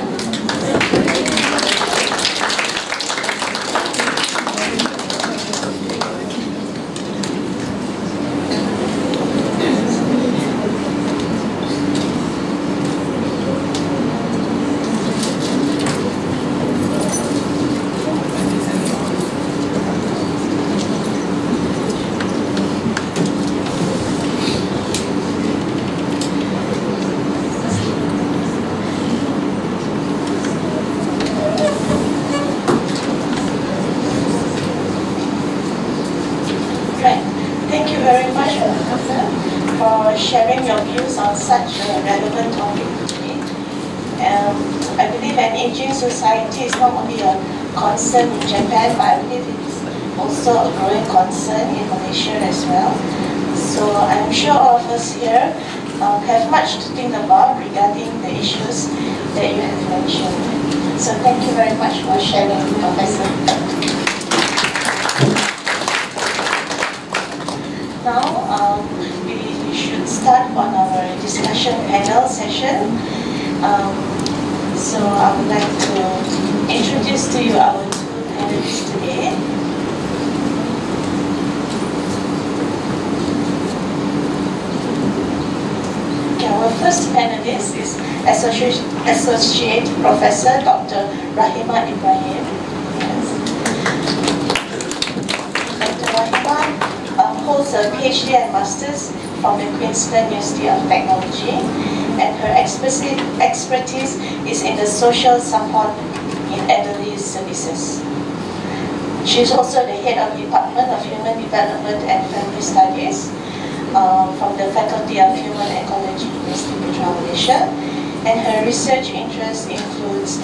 Sharing your views on such a relevant topic today. I believe an aging society is not only a concern in Japan, but I believe it's also a growing concern in Malaysia as well. So I'm sure all of us here have much to think about regarding the issues that you have mentioned. So thank you very much for sharing, Professor. Now, we should start on our discussion panel session. So I would like to introduce to you our two panelists today. Okay, our first panelist is Associate Professor Dr. Rahima Ibrahim. Yes. Dr. Rahima holds a PhD and Masters from the Queensland University of Technology, and her expertise is in the social support in elderly services. She is also the head of Department of Human Development and Family Studies from the Faculty of Human Ecology, University of Malaysia, and her research interest includes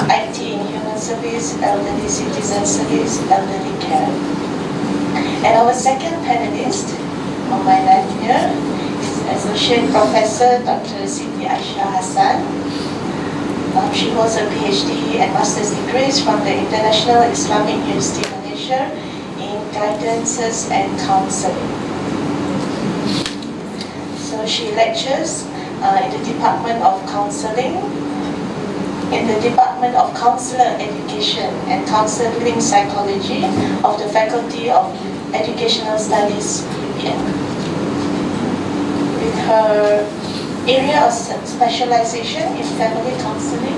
IT in human service, elderly citizen service, elderly care. And our second panelist on my left here is Associate Professor Dr. Siti Aisha Hassan. She holds a PhD and Master's degrees from the International Islamic University Malaysia in Guidances and Counseling. So she lectures in the Department of Counseling, in the Department of Counselor Education and Counseling Psychology of the Faculty of Educational Studies, UPN. With her area of specialization in family counseling,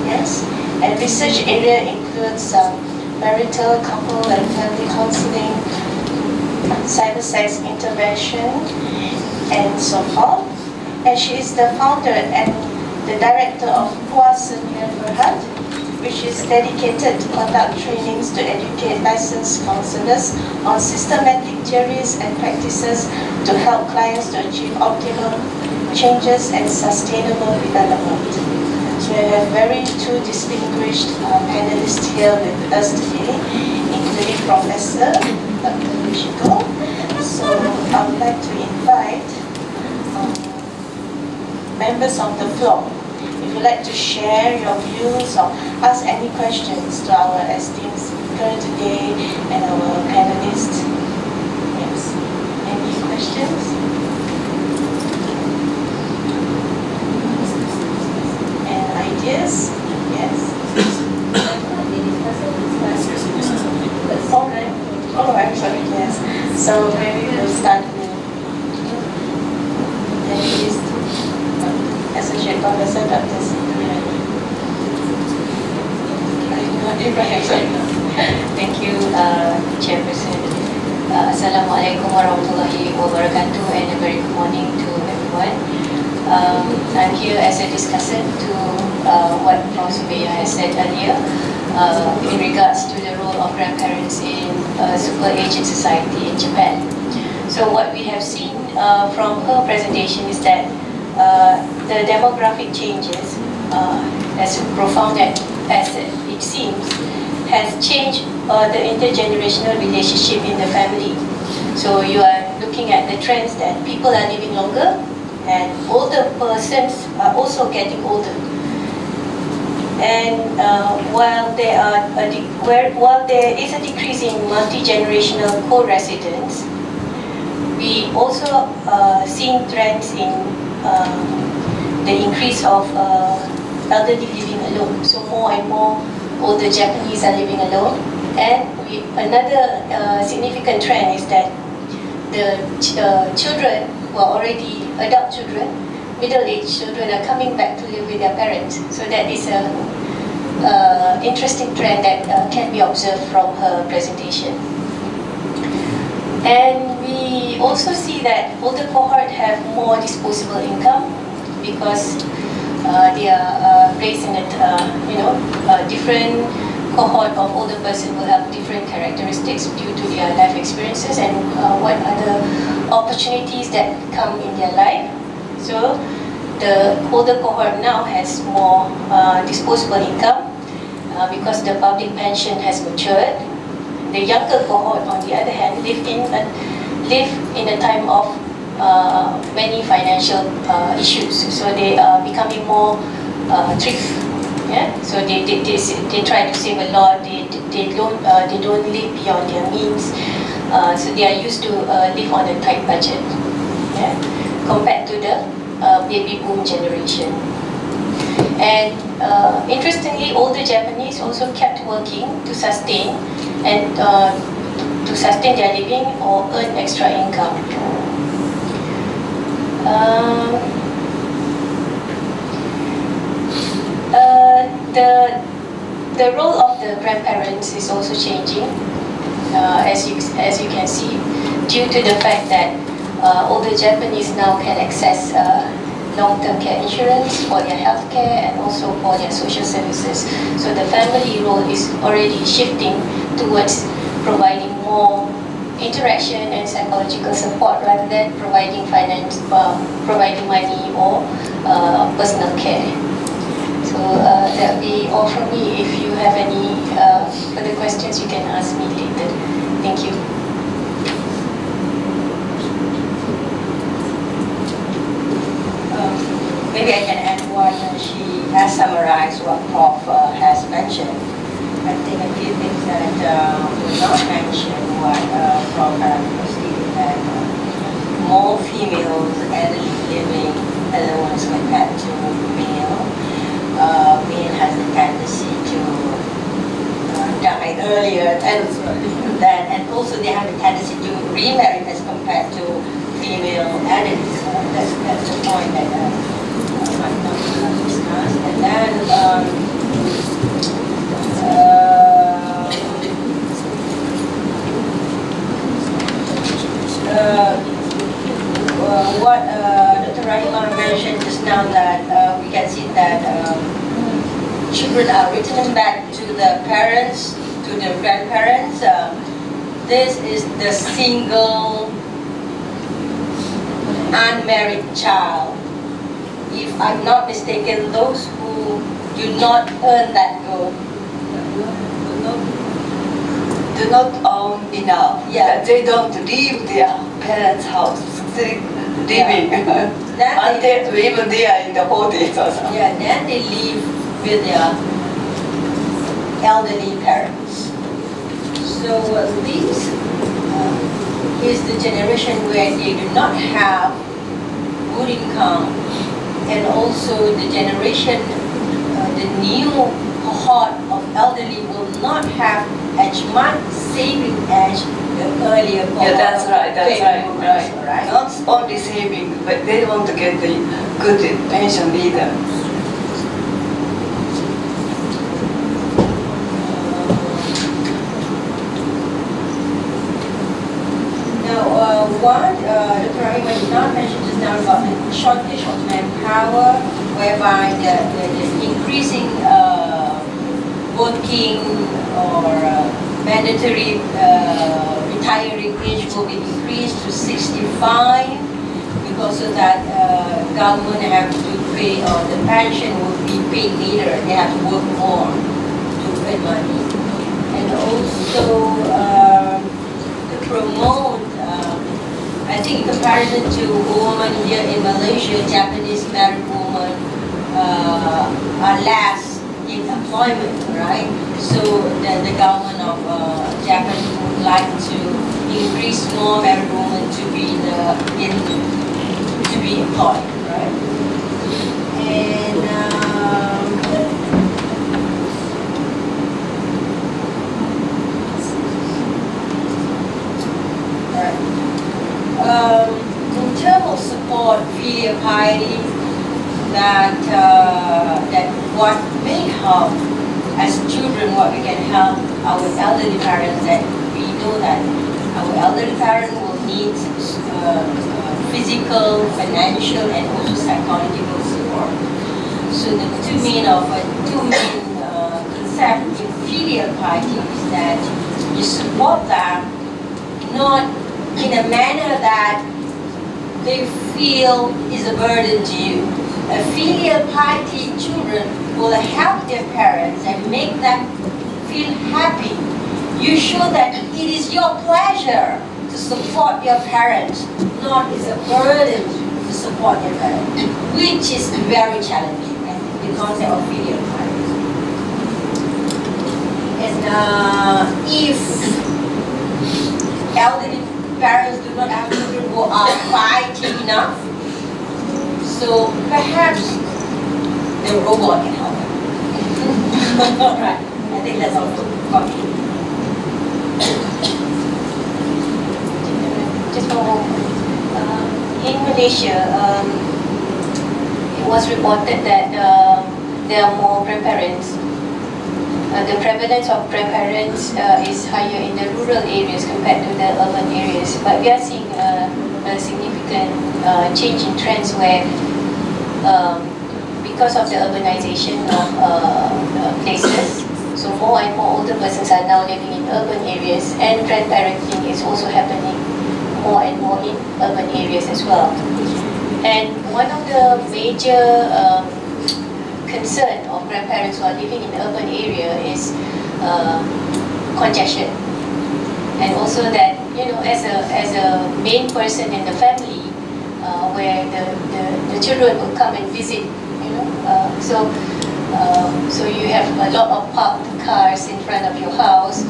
yes, and research area includes marital, couple and family counseling, cyber-sex intervention, and so forth. And she is the founder and the director of Puasanya Berhad, which is dedicated to conduct trainings to educate licensed counselors on systematic theories and practices to help clients to achieve optimal changes and sustainable development. So we have two distinguished panelists here with us today, including Professor Dr. Yoshiko. So I would like to invite members of the floor. If you'd like to share your views or ask any questions to our esteemed speaker today and our panelists. Yes. Any questions? And ideas? Yes. Yes. So maybe we'll start with Associate Professor Dr. Thank you, Chairperson. Assalamualaikum warahmatullahi wabarakatuh, and a very good morning to everyone. I'm here as a discussant to what Prof. Subeya has said earlier in regards to the role of grandparents in super aged society in Japan. So what we have seen from her presentation is that the demographic changes, as profound as it seems, has changed the intergenerational relationship in the family. So you are looking at the trends that people are living longer and older persons are also getting older. And while there is a decrease in multi-generational co-residence, we also seeing trends in the increase of elderly living alone. So more and more older Japanese are living alone. And another significant trend is that the children who are already adult children, middle-aged children, are coming back to live with their parents. So that is an interesting trend that can be observed from her presentation. And we also see that older cohort have more disposable income because they are raised in a different cohort of older person will have different characteristics due to their life experiences and what other opportunities that come in their life. So the older cohort now has more disposable income because the public pension has matured. The younger cohort, on the other hand, live in a time of many financial issues. So they are becoming more thrift. Yeah? So they try to save a lot. They don't live beyond their means. So they are used to live on a tight budget, yeah? Compared to the baby boom generation. And interestingly, older Japanese also kept working to sustain their living or earn extra income. The role of the grandparents is also changing, as you can see, due to the fact that older Japanese now can access long-term care insurance for their health care and also for their social services. So the family role is already shifting towards providing more interaction and psychological support rather than providing finance, providing money or personal care. So that will be all from me. If you have any further questions, you can ask me later. Thank you. Maybe I can add what she has summarized what Prof has mentioned. I think a few things that were not mentioned what Prof has stated, that more females elderly living alone as compared to male. Male has a tendency to die earlier, and also they have a tendency to remarry as compared to female elderly. That's the point that might not be discussed. And then what Dr. Rahima mentioned just now, that we can see that children are returning back to the parents, to their grandparents. This is the single unmarried child. If I'm not mistaken, those who do not earn that goal do not own enough. Yeah. They don't leave their parents' house. They living until even they are in the 40s or something. Yeah, then they live with their elderly parents. So this is the generation where they do not have good income, and also the generation, the new cohort of elderly will not have as much saving as the earlier cohort. Yeah, that's right, right. Not only saving, but they want to get the good pension either. Now, what Dr. Rahima did not mention just now about the shortage of manpower, whereby the increasing working or mandatory retiring age will be increased to 65 because of that government have to pay, or the pension will be paid later. They have to work more to earn money. And also to promote, I think in comparison to women here in Malaysia, Japanese married women are less in employment, right? So the government of Japan would like to increase more married women to be employed, right? And in terms of support, filial piety, that what may help as children, what we can help our elderly parents, that we know that our elderly parents will need physical, financial, and also psychological support. So the two main concepts in filial piety is that you support them not in a manner that they feel is a burden to you. A filial piety children will help their parents and make them feel happy. You show that it is your pleasure to support your parents, not as a burden to support your parents, which is very challenging, the concept of filial piety. And if elderly parents do not have children who are fighting enough, so perhaps the robot can help them. Right. I think that's all for me. Just one more. In Malaysia, it was reported that there are more grandparents. The prevalence of grandparents is higher in the rural areas compared to the urban areas. But we are seeing a significant change in trends where, because of the urbanization of places, so more and more older persons are now living in urban areas, and grandparenting is also happening more and more in urban areas as well. And one of the major concern of grandparents who are living in the urban area is congestion, and also that, you know, as a main person in the family, where the children will come and visit, you know, so you have a lot of parked cars in front of your house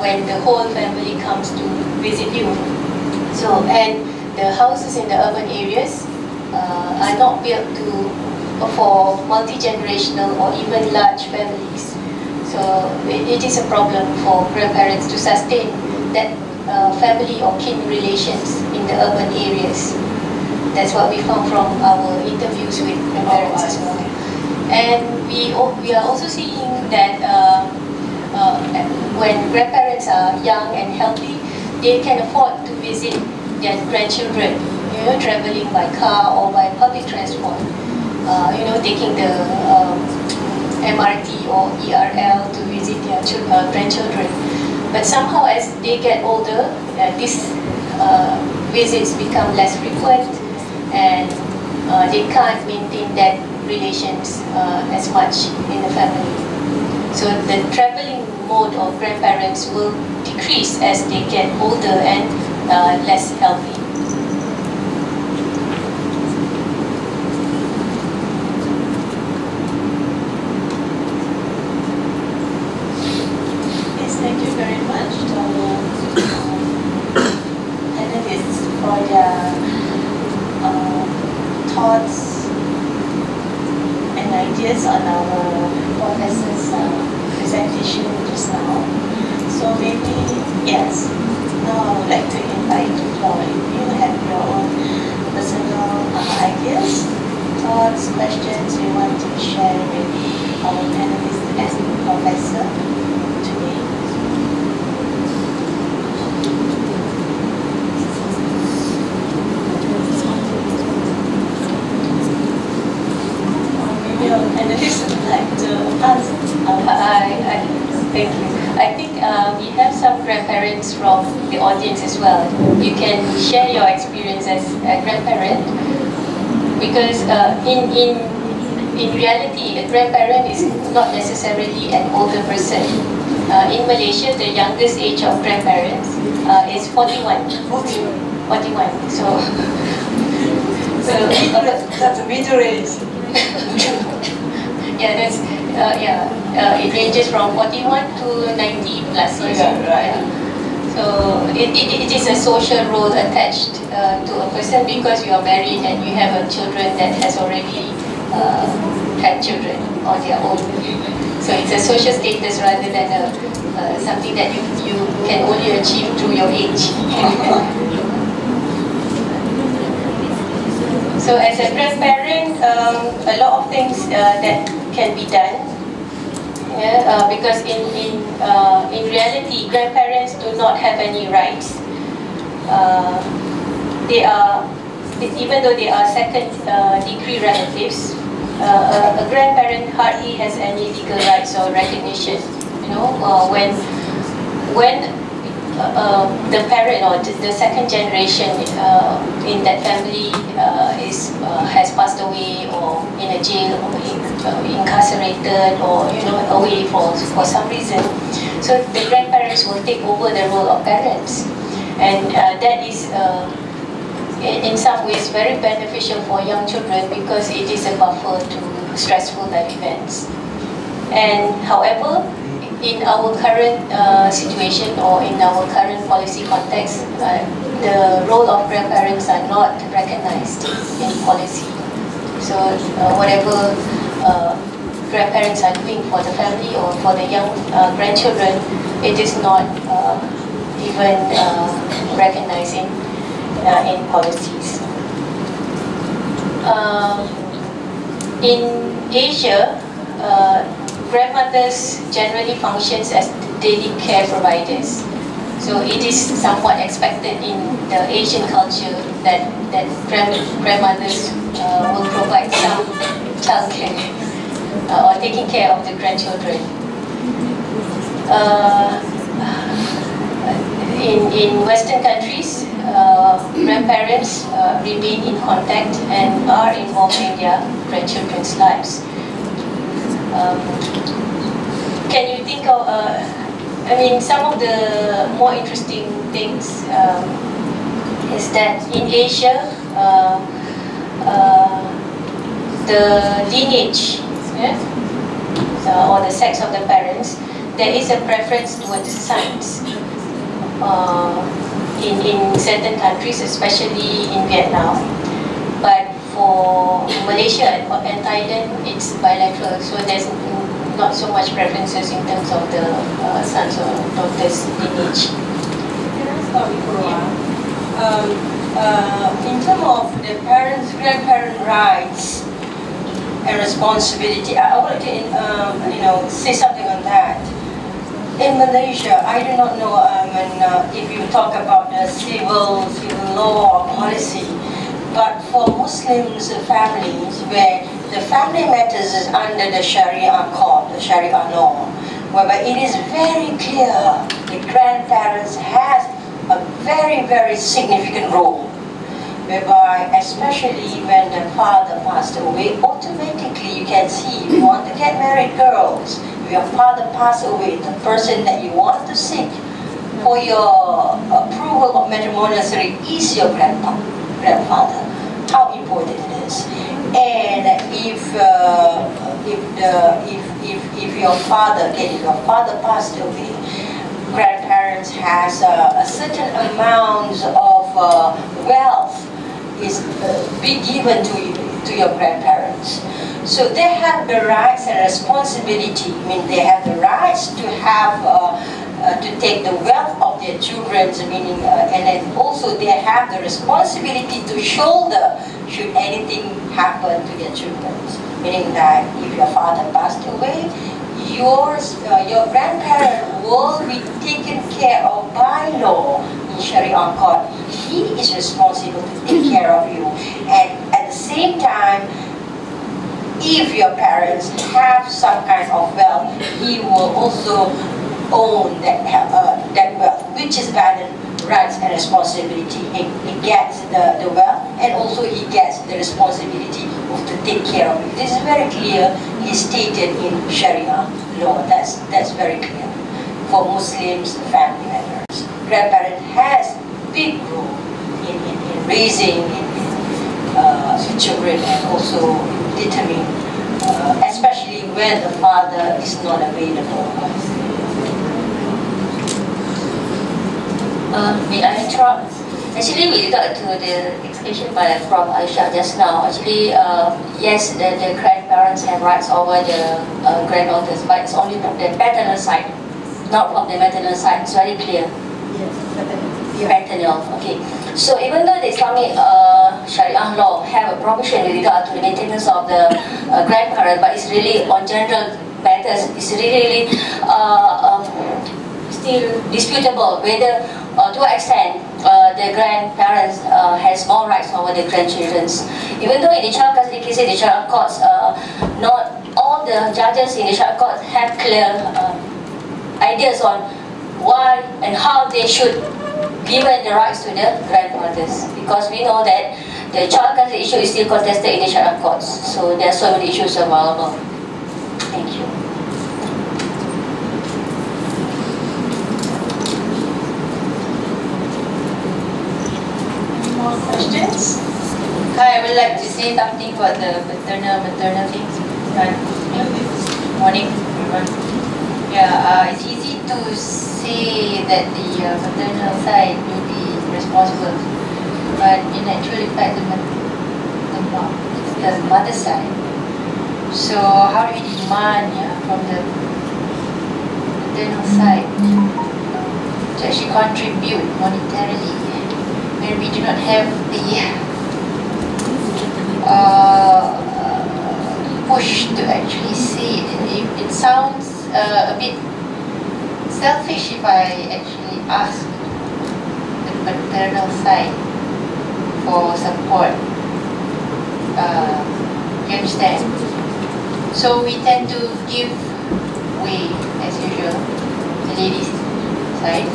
when the whole family comes to visit you. So, and the houses in the urban areas are not built for multi-generational or even large families. So it is a problem for grandparents to sustain that family or kin relations in the urban areas. That's what we found from our interviews with grandparents as well. And we are also seeing that when grandparents are young and healthy, they can afford to visit their grandchildren, you know, traveling by car or by public transport. You know, taking the MRT or ERL to visit their grandchildren. But somehow as they get older, these visits become less frequent, and they can't maintain that relations as much in the family. So the traveling mode of grandparents will decrease as they get older and less healthy. Thank you very much to our panelists for their thoughts and ideas on our professor's presentation just now. So maybe, yes. Now I would like to invite you, if you have your own personal ideas, thoughts, questions you want to share with our panelists and professor today. Maybe our panelists would like to answer. Thank you. I think we have some grandparents from the audience as well. You can share your experience as a grandparent, because in reality, a grandparent is not necessarily an older person. In Malaysia, the youngest age of grandparents is 41. 41. So that's a middle age. Yeah, it ranges from 41 to 90 plus years. Yeah, right. Yeah. So it is a social role attached to a person because you are married and you have a children that has already had children on their own. So it's a social status rather than something that you can only achieve through your age. So as a grandparent, a lot of things that can be done. Yeah, because in reality, grandparents do not have any rights. They are, even though they are second degree relatives, a grandparent hardly has any legal rights or recognition. You know, when the parent or the second generation in that family has passed away, or in a jail, or incarcerated, or away for some reason, so the grandparents will take over the role of parents, and that is in some ways very beneficial for young children because it is a buffer to stressful life events. And however, in our current situation or in our current policy context, the role of grandparents are not recognized in policy. So whatever grandparents are doing for the family or for the young grandchildren, it is not even recognized in policies. In Asia, grandmothers generally functions as daily care providers. So it is somewhat expected in the Asian culture that grandmothers will provide some childcare or taking care of the grandchildren. In Western countries, grandparents remain in contact and are involved in their grandchildren's lives. Can you think of, some of the more interesting things is that in Asia, the lineage or the sex of the parents, there is a preference towards sons. In certain countries, especially in Vietnam, but for Malaysia and Thailand, it's bilateral, so there's not so much preferences in terms of the sons or daughters' lineage. Can I stop you for a while? In terms of the grandparent rights and responsibility, I want to say something on that. In Malaysia, I do not know if you talk about the civil law or policy, but for Muslims families where the family matters is under the Sharia court, the Sharia law, whereby it is very clear the grandparents has a very, very significant role, whereby especially when the father passed away, automatically you can see if you want to get married girls, if your father passed away, the person that you want to seek for your approval of matrimonial ceremony is your grandfather. How important it is. And if your father passed away, grandparents has a certain amount of wealth is be given to your grandparents. So they have the rights and responsibility. I mean, they have the rights to have to take the wealth of their children, meaning, and then also they have the responsibility to shoulder should anything happen to their children. Meaning that if your father passed away, your grandparent will be taken care of by law in Sharia court. He is responsible to take care of you, and at the same time, if your parents have some kind of wealth, he will also own that wealth, which is guardian rights and responsibility. He gets the wealth, and also he gets the responsibility of to take care of it. This is very clear. Is stated in Sharia law. That's very clear. For Muslims, family members, grandparent has big role in raising children, and also determine, especially when the father is not available. May I interrupt? Actually, with regard to the explanation from Aisha just now, actually, yes, the grandparents have rights over the granddaughters, but it's only from the paternal side, not from the maternal side. It's very clear. Yes, Paternal, okay. So even though the Islamic Sharia law have a provision with regard to the maintenance of the grandparent, but it's really on general matters, it's really still disputable whether to what extent the grandparents has more rights over the grandchildren. Even though in the child custody cases, the child courts, not all the judges in the child court have clear ideas on why and how they should given the rights to the grandfathers, because we know that the child custody issue is still contested in the Sharia courts. So there are so many issues available. Thank you. Any more questions? Hi, I would like to say something about the maternal things. Morning, everyone. Yeah, it's easy to say that the maternal side will be responsible, but in actual fact, the mother side. So how do we demand from the maternal side to actually contribute monetarily when we do not have the push to actually see it? It sounds a bit selfish if I actually ask the paternal side for support. You understand? So we tend to give way, as usual, the ladies' side,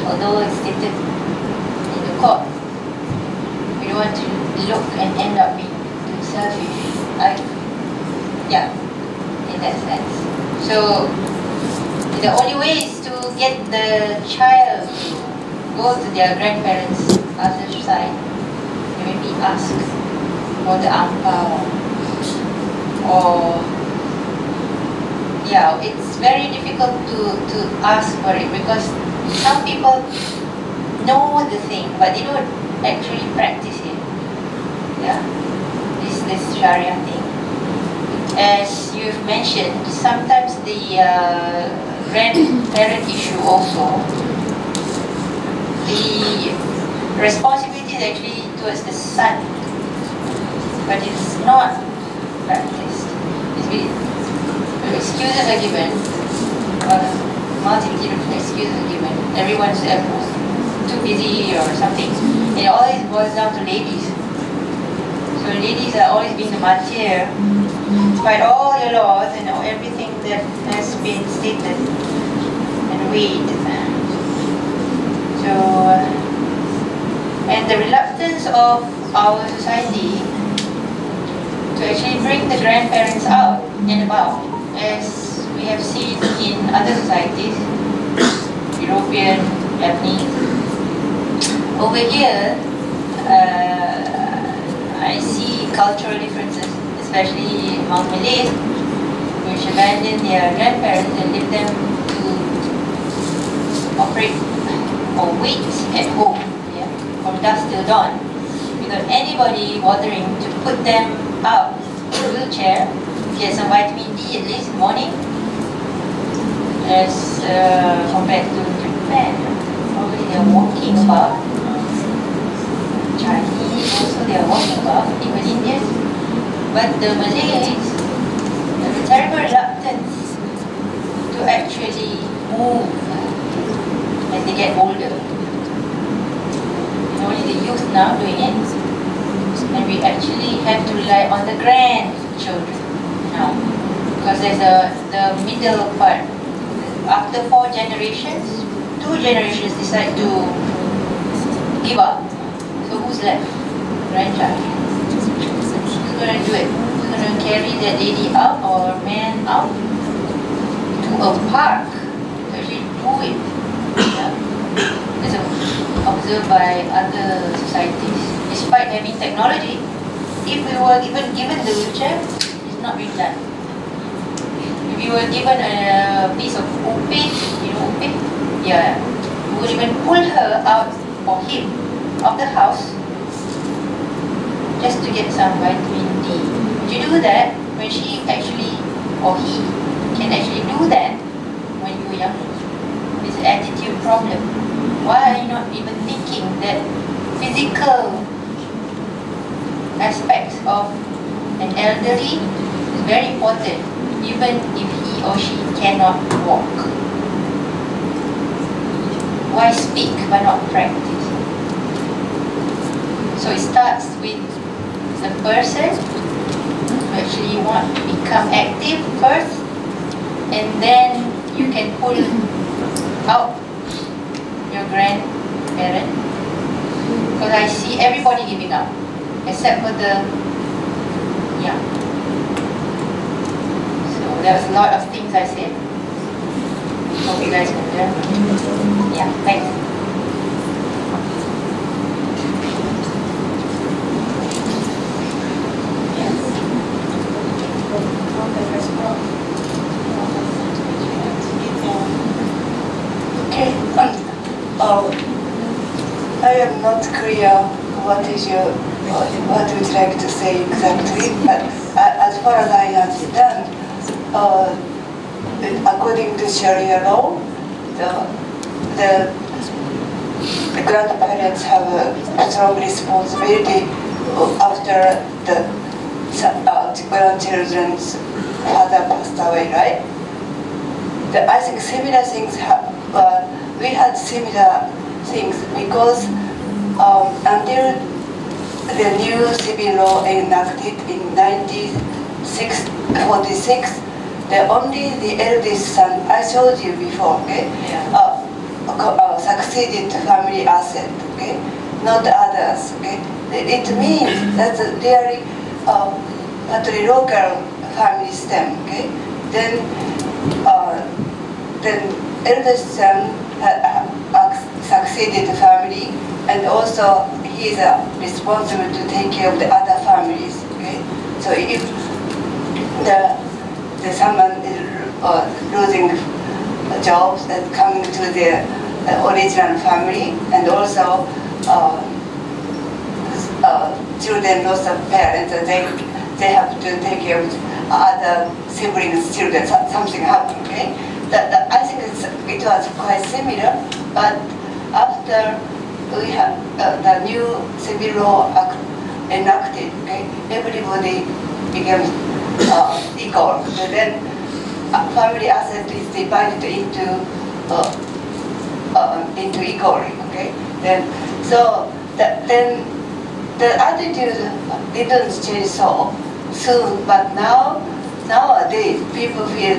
although it's stated in the court. We don't want to look and end up being too selfish. Yeah, in that sense. So the only way is to get the child to go to their grandparents' other side and maybe ask for the angpao, or yeah, it's very difficult to ask for it because some people know the thing but they don't actually practice it. Yeah, this Sharia thing. As you've mentioned, sometimes the grandparent issue also, the responsibility is actually towards the son, but it's not practiced. Excuses are given, multitude of excuses are given. Everyone's too busy or something. It always boils down to ladies. So ladies are always being the martyr, despite all your laws and everything that has been stated and weighed. So, and the reluctance of our society to actually bring the grandparents out and about, as we have seen in other societies, European, Japanese. Over here, I see cultural differences, especially among Malays, which abandon their grandparents and leave them to operate or wait at home, from dusk till dawn, without anybody bothering to put them out in a wheelchair, get some vitamin D at least in the morning, as compared to Japan. Probably they are walking about. Chinese also they are walking about, even Indians. But the Malays have a terrible reluctance to actually move as they get older. And only the youth now doing it. And we actually have to rely on the grandchildren now. Because there's the middle part. After 4 generations, 2 generations decide to give up. So who's left? Grandchild. Who's going to do it? Who's going to carry that lady out or man out to a park to actually do it? Yeah. That's observed by other societies. Despite having technology, if we were even given the wheelchair, it's not being done. If you were given a piece of upe, you know upe? Yeah. We would even pull her out or him of the house just to get some vitamin D. Would you do that when she actually, or he, can actually do that when you were young? It's an attitude problem. Why are you not even thinking that physical aspects of an elderly is very important, even if he or she cannot walk? Why speak but not practice? So it starts with the person who actually want to become active first, and then you can pull out your grandparent. Because I see everybody giving up, except for the young. So there was a lot of things I said. Hope you guys can learn. Yeah, thanks. Okay. I am not clear what would you like to say exactly, but as far as I understand, according to Sharia law, the grandparents have a strong responsibility after the grandchildren's father passed away, right? I think similar things we had similar things because until the new civil law enacted in 1946, only the eldest son, I showed you before, okay, succeeded to family asset, okay, not others, okay. It means that's a really patriarchal family system, okay. Then eldest son succeeded the family, and also he is responsible to take care of the other families. Okay, so if the someone is losing jobs and coming to the original family, and also children lost a parents, and they have to take care of other siblings' children. Something happened. Okay. I think it was quite similar, but after we have the new civil law enacted, okay, everybody became equal. And then family asset is divided into equally. Okay, then then the attitude didn't change so soon, but nowadays people feel.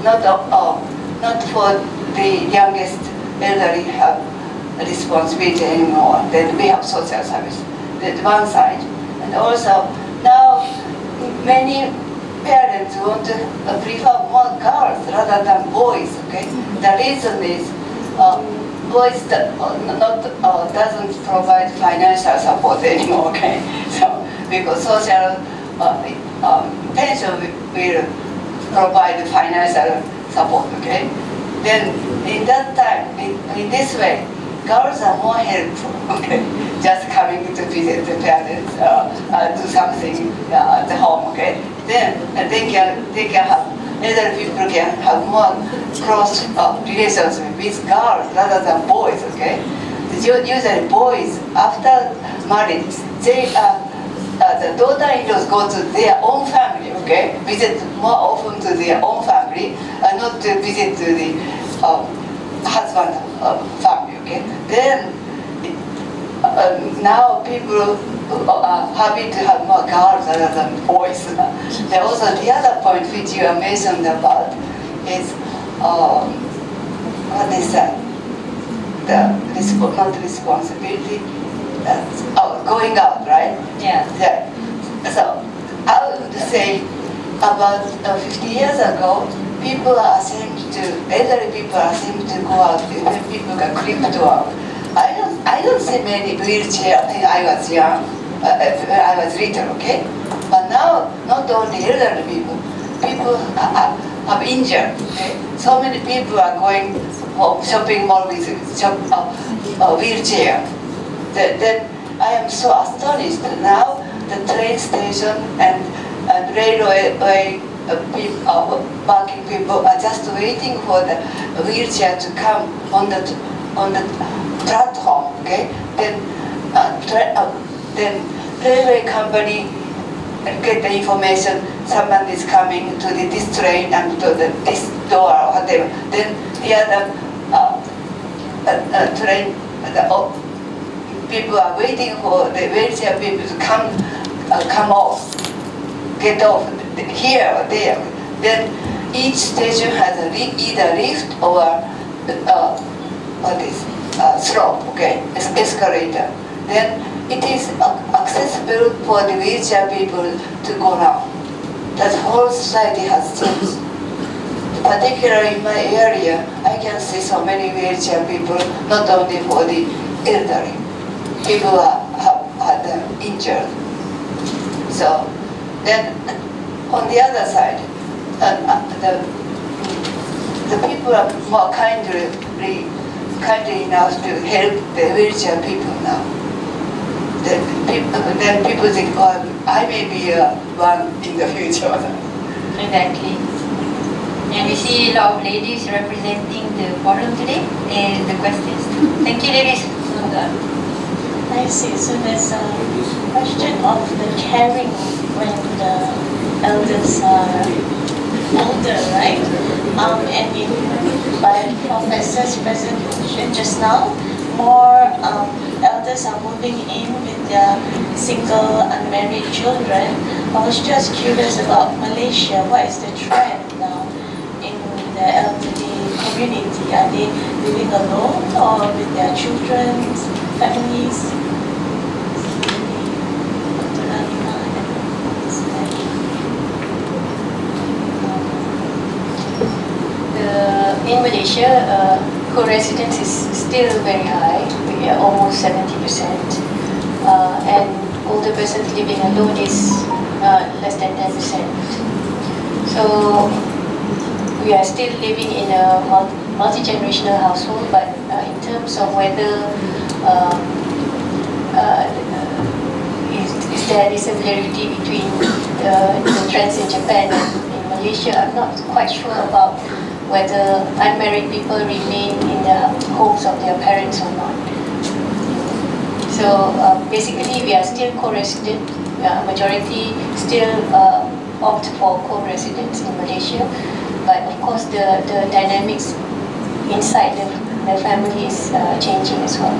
Not for the youngest elderly have a responsibility anymore. Then we have social service. That's one side. And also now many parents want to prefer more girls rather than boys. Okay. The reason is boys doesn't provide financial support anymore. Okay. So because social pension will provide financial support, okay? Then in that time, in this way, girls are more helpful, okay? Just coming to visit the parents, do something at the home, okay? Then they can have elderly people can have more close relations with girls rather than boys, okay? Usually boys, after marriage, they the daughter-in-laws go to their own family, okay? Visit more often to their own family, and not to visit to the husband family, okay? Then now people are happy to have more girls rather than boys. There also the other point which you mentioned about is what is that? The not responsibility, going out, right? Yeah. Yeah. So I would say about 50 years ago, people are ashamed to, elderly people are ashamed to go out when people can creep to out. I don't see many wheelchair when I was young, I was little, okay? But now, not only elderly people, people have injured, okay? So many people are going home, shopping mall with wheelchair. Then I am so astonished. Now the train station and railway working people are just waiting for the wheelchair to come on the platform. Okay, then railway company get the information someone is coming to this train and to this door or whatever. Then the other train, people are waiting for the wheelchair people to come off, get off here or there. Then each station has either lift or slope, okay, escalator. Then it is accessible for the wheelchair people to go now. That whole society has changed. Particularly in my area, I can see so many wheelchair people, not only for the elderly. People have had injured. So then on the other side, the people are more kindly enough to help the wheelchair people now. Then people think, oh, I may be one in the future. Exactly. And we see a lot of ladies representing the forum today and the questions. Thank you, ladies. I see. So there's a question of the caring when the elders are older, right? And by Professor's presentation just now, more elders are moving in with their single unmarried children. I was just curious about Malaysia. What is the trend now in the elderly community? Are they living alone or with their children, families? In Malaysia, co-residence is still very high. We are almost 70%, and older persons living alone is less than 10%. So we are still living in a multi-generational household, but in terms of whether is there any similarity between the trends in Japan and in Malaysia, I'm not quite sure about whether unmarried people remain in the homes of their parents or not. So basically we are still co-resident, majority still opt for co-residence in Malaysia, but of course the dynamics inside the family is changing as well.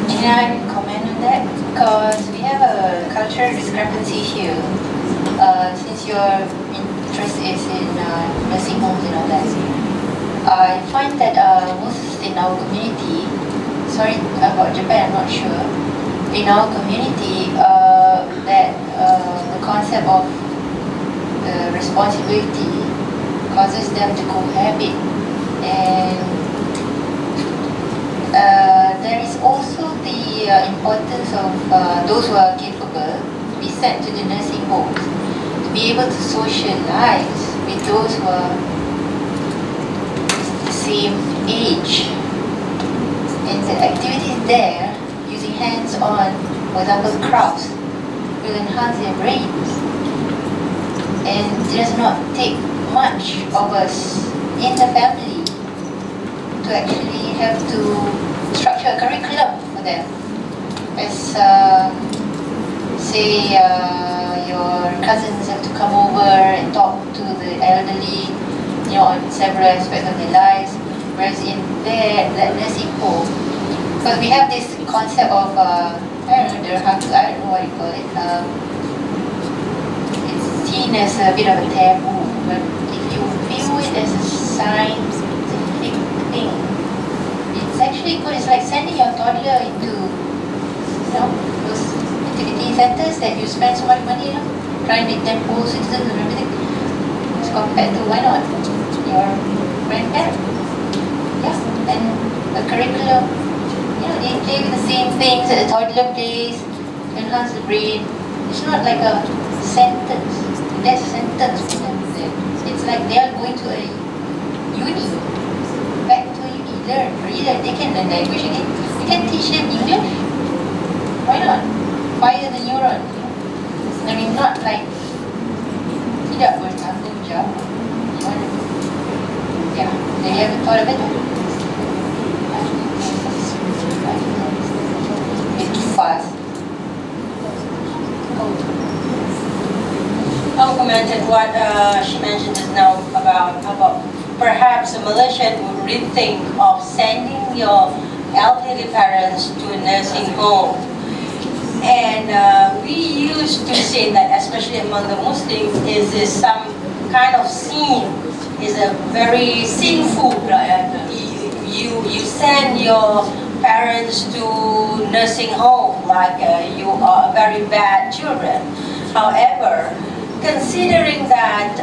Can I comment on that? Because we have a cultural discrepancy here. Since your interest is in nursing homes and all that, I find that most in our community, sorry about Japan, I'm not sure, in our community, that the concept of the responsibility causes them to cohabit, and there is also the importance of those who are capable to be sent to the nursing homes, to be able to socialize with those who are the same age. And the activities there, using hands-on, for example, crafts, will enhance their brains. And it does not take much of us in the family to actually have to structure a curriculum for them. As say your cousins have to come over and talk to the elderly, on several aspects of their lives, whereas in that nursing home, because we have this concept of I don't know what you call it. It's seen as a bit of a taboo, but if you view it as a scientific thing, it's actually good. It's like sending your toddler into those activity centers that you spend so much money trying to make them full citizens and everything. As compared to, why not, your grandparent? Yeah, and the curriculum, they play with the same things that a toddler plays to enhance the brain. It's not like a sentence, death sentence for them. It's like they are going to a uni, back to a uni, relearn. They can learn language again. You can teach them English. Why not? Fire the neuron. I mean, not like tidak bertanggung jawab. Yeah, they haven't thought of it. It's too fast. I'll comment on what she mentioned just now about perhaps a Malaysian would rethink of sending your elderly parents to a nursing home. And we used to say that, especially among the Muslims, is some kind of sin, is a very sinful. You send your parents to nursing home like you are very bad children. However, considering that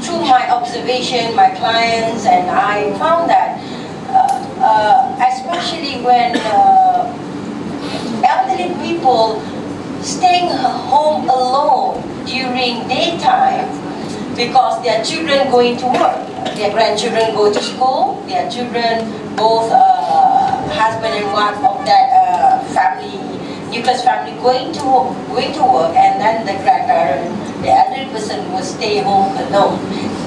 through my observation, my clients and I found that especially when elderly people staying home alone during daytime because their children going to work, their grandchildren go to school, their children, both husband and wife of that family, nucleus family going to work, and then the grandparent, the elderly person will stay home alone.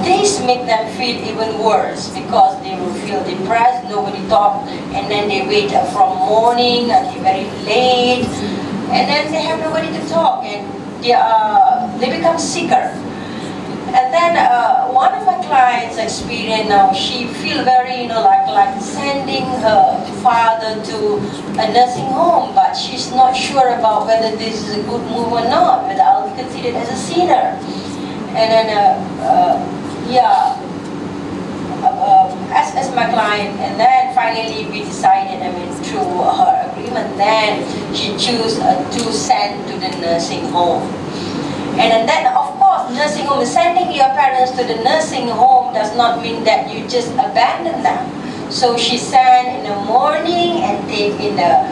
This make them feel even worse because they will feel depressed, nobody talk, and then they wait from morning until very late, and then they have nobody to talk, and they become sicker. And then one of my clients experienced now, she feel very, like sending her father to a nursing home, but she's not sure about whether this is a good move or not, whether I'll be considered as a sinner. And then, as my client, and then finally we decided, through her agreement, then she chose to send to the nursing home. And then, of course, nursing home, sending your parents to the nursing home does not mean that you just abandon them. So she sent in the morning and take in the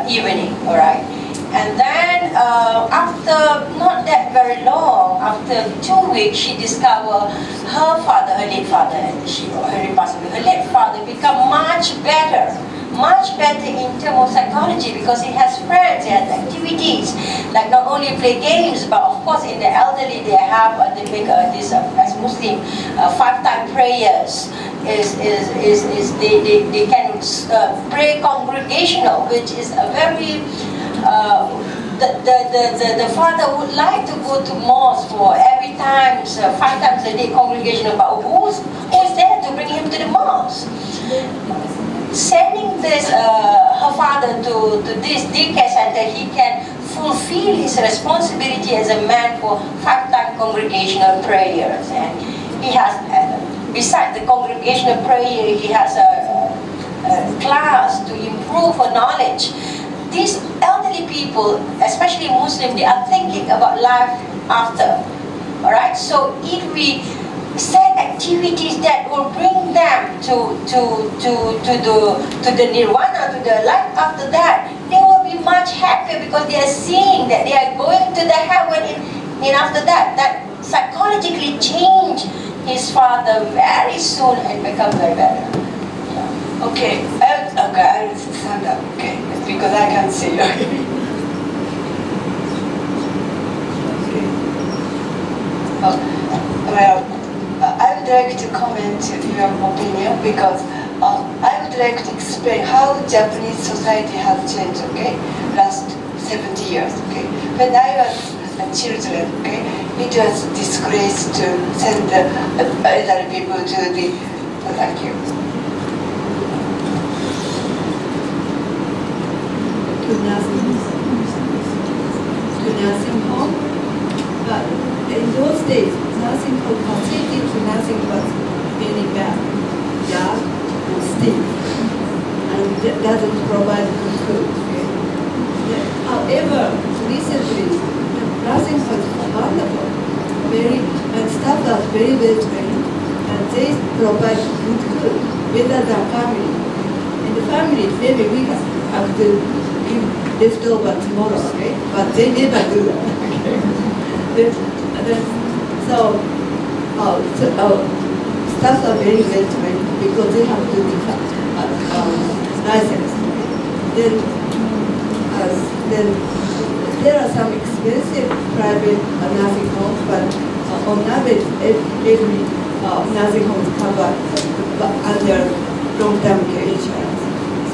evening, all right? And then after not that very long, after 2 weeks, she discovered her father, her late father, and her late father become much better in terms of psychology, because he has friends, he has activities, like not only play games, but of course in the elderly they have they make this as Muslim 5-time prayers. They can pray congregational, which is a very the father would like to go to mosque for every time, 5 times a day congregational, but who's there to bring him to the mosque? Sending this her father to this daycare center, he can fulfill his responsibility as a man for 5-time congregational prayers, and he has besides the congregational prayer, he has a class to improve her knowledge. These elderly people, especially Muslim, they are thinking about life after. All right, so if we set activities that will bring them to the nirvana, to the life after that, they will be much happier because they are seeing that they are going to the heaven in after that. That psychologically change his father very soon and become very better. Okay, I will stand up, okay, because I can't see you. Well, I would like to comment your opinion because I would like to explain how Japanese society has changed, okay, last 70 years, okay. When I was a children, okay, it was disgrace to send elderly people to the, thank you. To nursing home, but in those days, nursing home facility to nursing was very bad, dark, and stiff, and doesn't provide good food. Okay? However, recently, the nursing home is wonderful, and staff are very well trained, and they provide good food, better than family. In the family, maybe we have to give leftover tomorrow, okay? But they never do that. So staff are very well trained because they have to be licensed. Then there are some expensive private nursing homes, but on average, every nursing home is covered under long-term care insurance.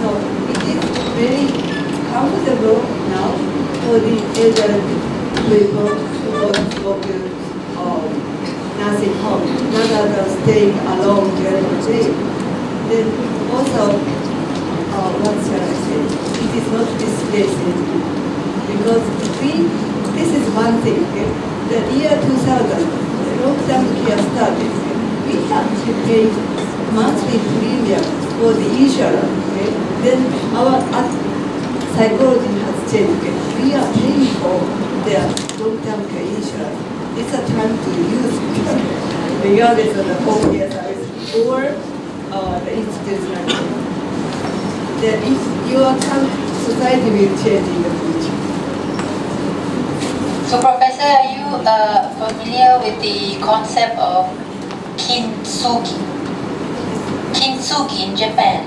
So it is very comfortable now for the elderly people to go to nursing home rather than staying alone during the day. Then also, what shall I say? It is not displacing because this is one thing. Okay? The year 2000, the long-term care started. We have to pay monthly premium for the insurance. Okay? Then our psychology has changed. Okay? We are paying for their long-term care insurance. It's a time to use it, regardless of the home care service or the institutional care. Then your society will change in the future. So, Professor, are you familiar with the concept of kintsugi? Kintsugi in Japan.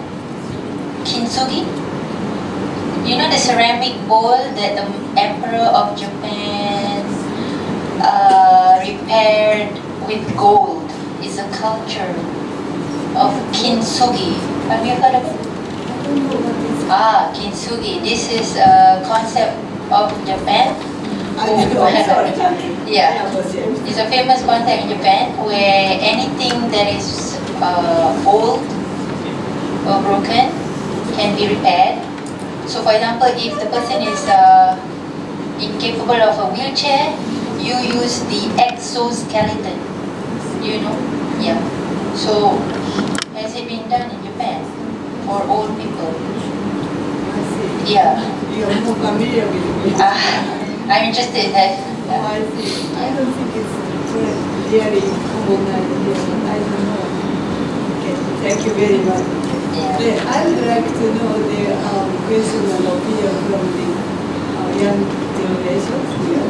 Kintsugi? You know the ceramic bowl that the Emperor of Japan repaired with gold? Is a culture of kintsugi. Have you heard of it? Kintsugi. This is a concept of Japan. Yeah, it's a famous concept in Japan where anything that is old or broken can be repaired. So, for example, if the person is incapable of a wheelchair, you use the exoskeleton. You know, yeah. So, has it been done in Japan for old people? Yeah. You are more familiar with it. I'm interested in that. Oh, I see. I don't think it's really common idea. I don't know. Okay, thank you very much. Yeah. I would like to know the question and opinion from the young generations here.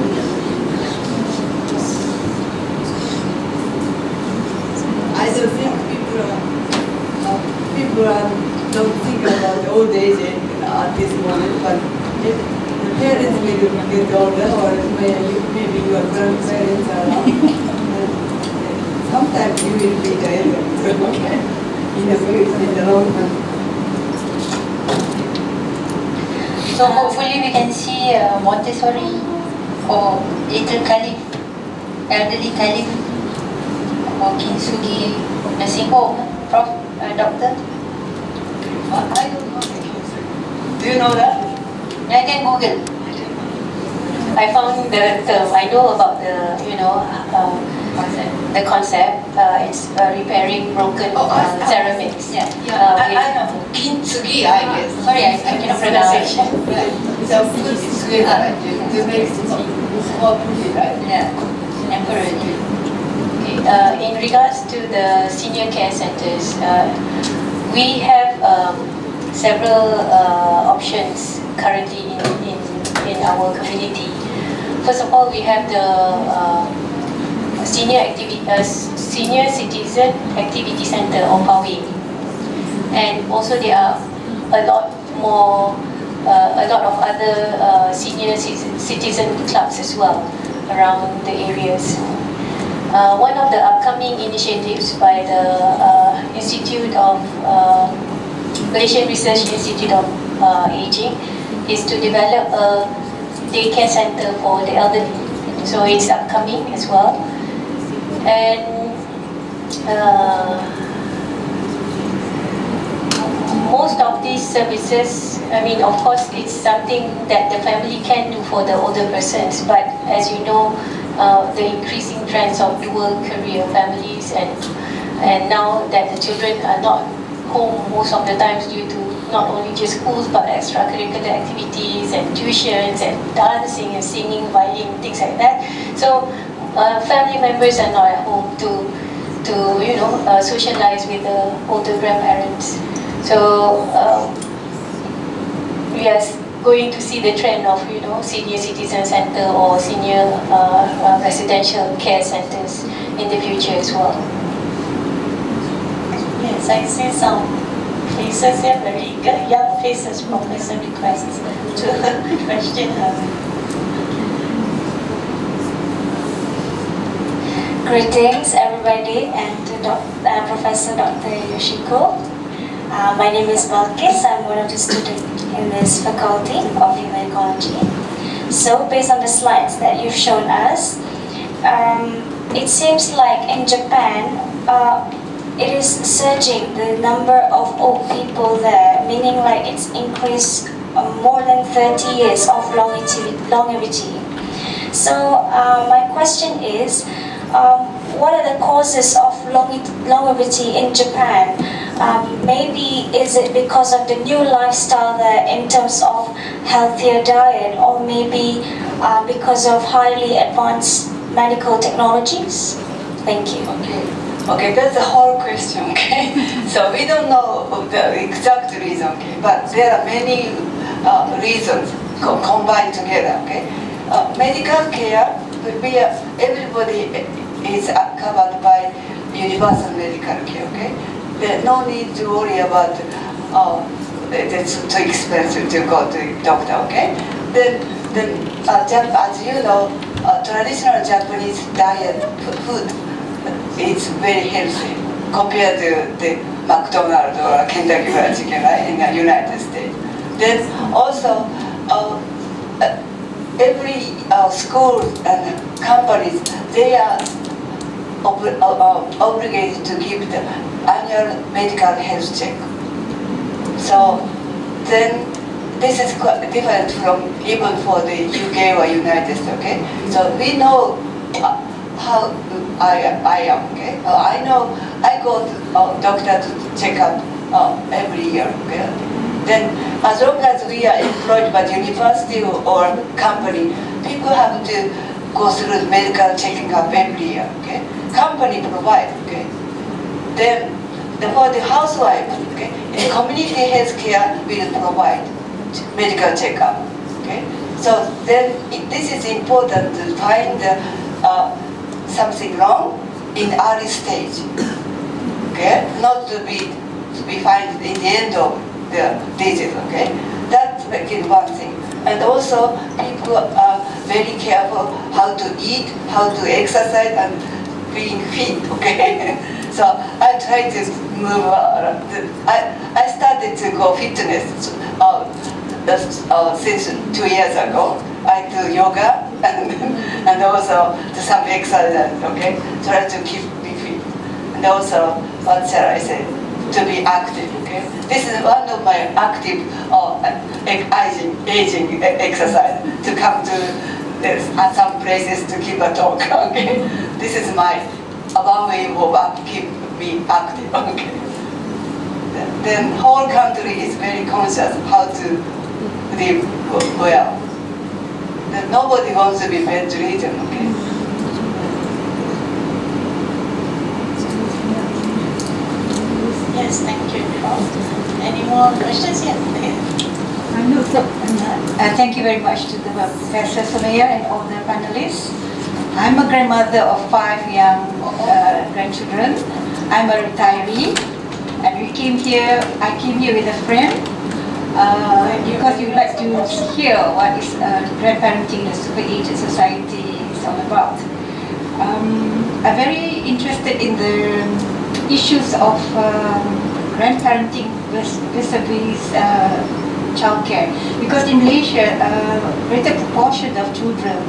I don't think people don't think about old age at this moment, but if the parents will get older, or maybe your grandparents are around, sometimes you will be the elder, okay? In the long run. So hopefully we can see Montessori or little caliph, elderly caliph, or kintsugi nursing home, doctor. I don't know. Do you know that? I can Google. I found the term. I know about the the concept. It's repairing broken ceramics. Yeah. I know. Kintsugi, I guess. Sorry, I cannot pronounce it. So food is good, right? To make it more pretty, right? Yeah. Emperor. Okay. In regards to the senior care centers, we have several options currently in our community. First of all, we have the senior citizen activity center on Pawe, and also there are a lot of other senior citizen clubs as well around the areas. one of the upcoming initiatives by the Malaysian Research Institute of Aging is to develop a daycare center for the elderly. So it's upcoming as well. And most of these services, I mean, of course, it's something that the family can do for the older persons. But as you know, the increasing trends of dual career families, and now that the children are not home most of the times due to not only just schools but extracurricular activities and tuitions and dancing and singing, violin, things like that. So family members are not at home to socialize with the older grandparents. So we are going to see the trend of senior citizen center or senior residential care centers in the future as well. Yes, I see some faces here, very young faces. Professor requests to question her. Greetings, everybody, and to Professor Dr. Yoshiko. My name is Balkis. I'm one of the students in this faculty of human ecology. So, based on the slides that you've shown us, it seems like in Japan, it is surging the number of old people there, meaning like it's increased more than 30 years of longevity. So my question is, what are the causes of longevity in Japan? Maybe is it because of the new lifestyle there in terms of healthier diet, or maybe because of highly advanced medical technologies? Thank you. Okay, that's the whole question, okay? So we don't know the exact reason, okay? But there are many reasons combined together, okay? Medical care, everybody is covered by universal medical care, okay? There's no need to worry about it's too expensive to go to the doctor, okay? Then as you know, traditional Japanese diet food, it's very healthy compared to the McDonald's or Kentucky Fried Chicken, right, in the United States. Then also, every school and companies, they are obligated to give the annual medical health check. So then this is quite different from even for the UK or United States, okay? So we know how I am, okay? I know I go to doctor to check up every year, okay? Then as long as we are employed by the university or company, people have to go through medical checking up every year, okay? Company provide, okay? Then for the housewife, okay, community health care will provide medical checkup, okay? So then this is important to find something wrong in early stage, okay? Not to be found in the end of the disease, okay? That's one thing. And also, people are very careful how to eat, how to exercise, and being fit, okay? So I try to move around. I started to go fitness since 2 years ago. I do yoga and also do some exercise, okay? Try to keep me fit. And also, what shall I say? To be active, okay? This is one of my active aging exercise, to come to some places to give a talk, okay? This is my one way of keep me active, okay? Then whole country is very conscious how to live well. Then nobody wants to be bedridden, okay? Yes, thank you. Any more questions? Yeah. Thank you very much to the Professor Sumaya and all the panelists. I'm a grandmother of 5 young grandchildren. I'm a retiree, and I came here with a friend because we would like to hear what is grandparenting, the super aged society is all about. are very interested in the issues of grandparenting vis-a-vis childcare, because in Malaysia, a greater proportion of children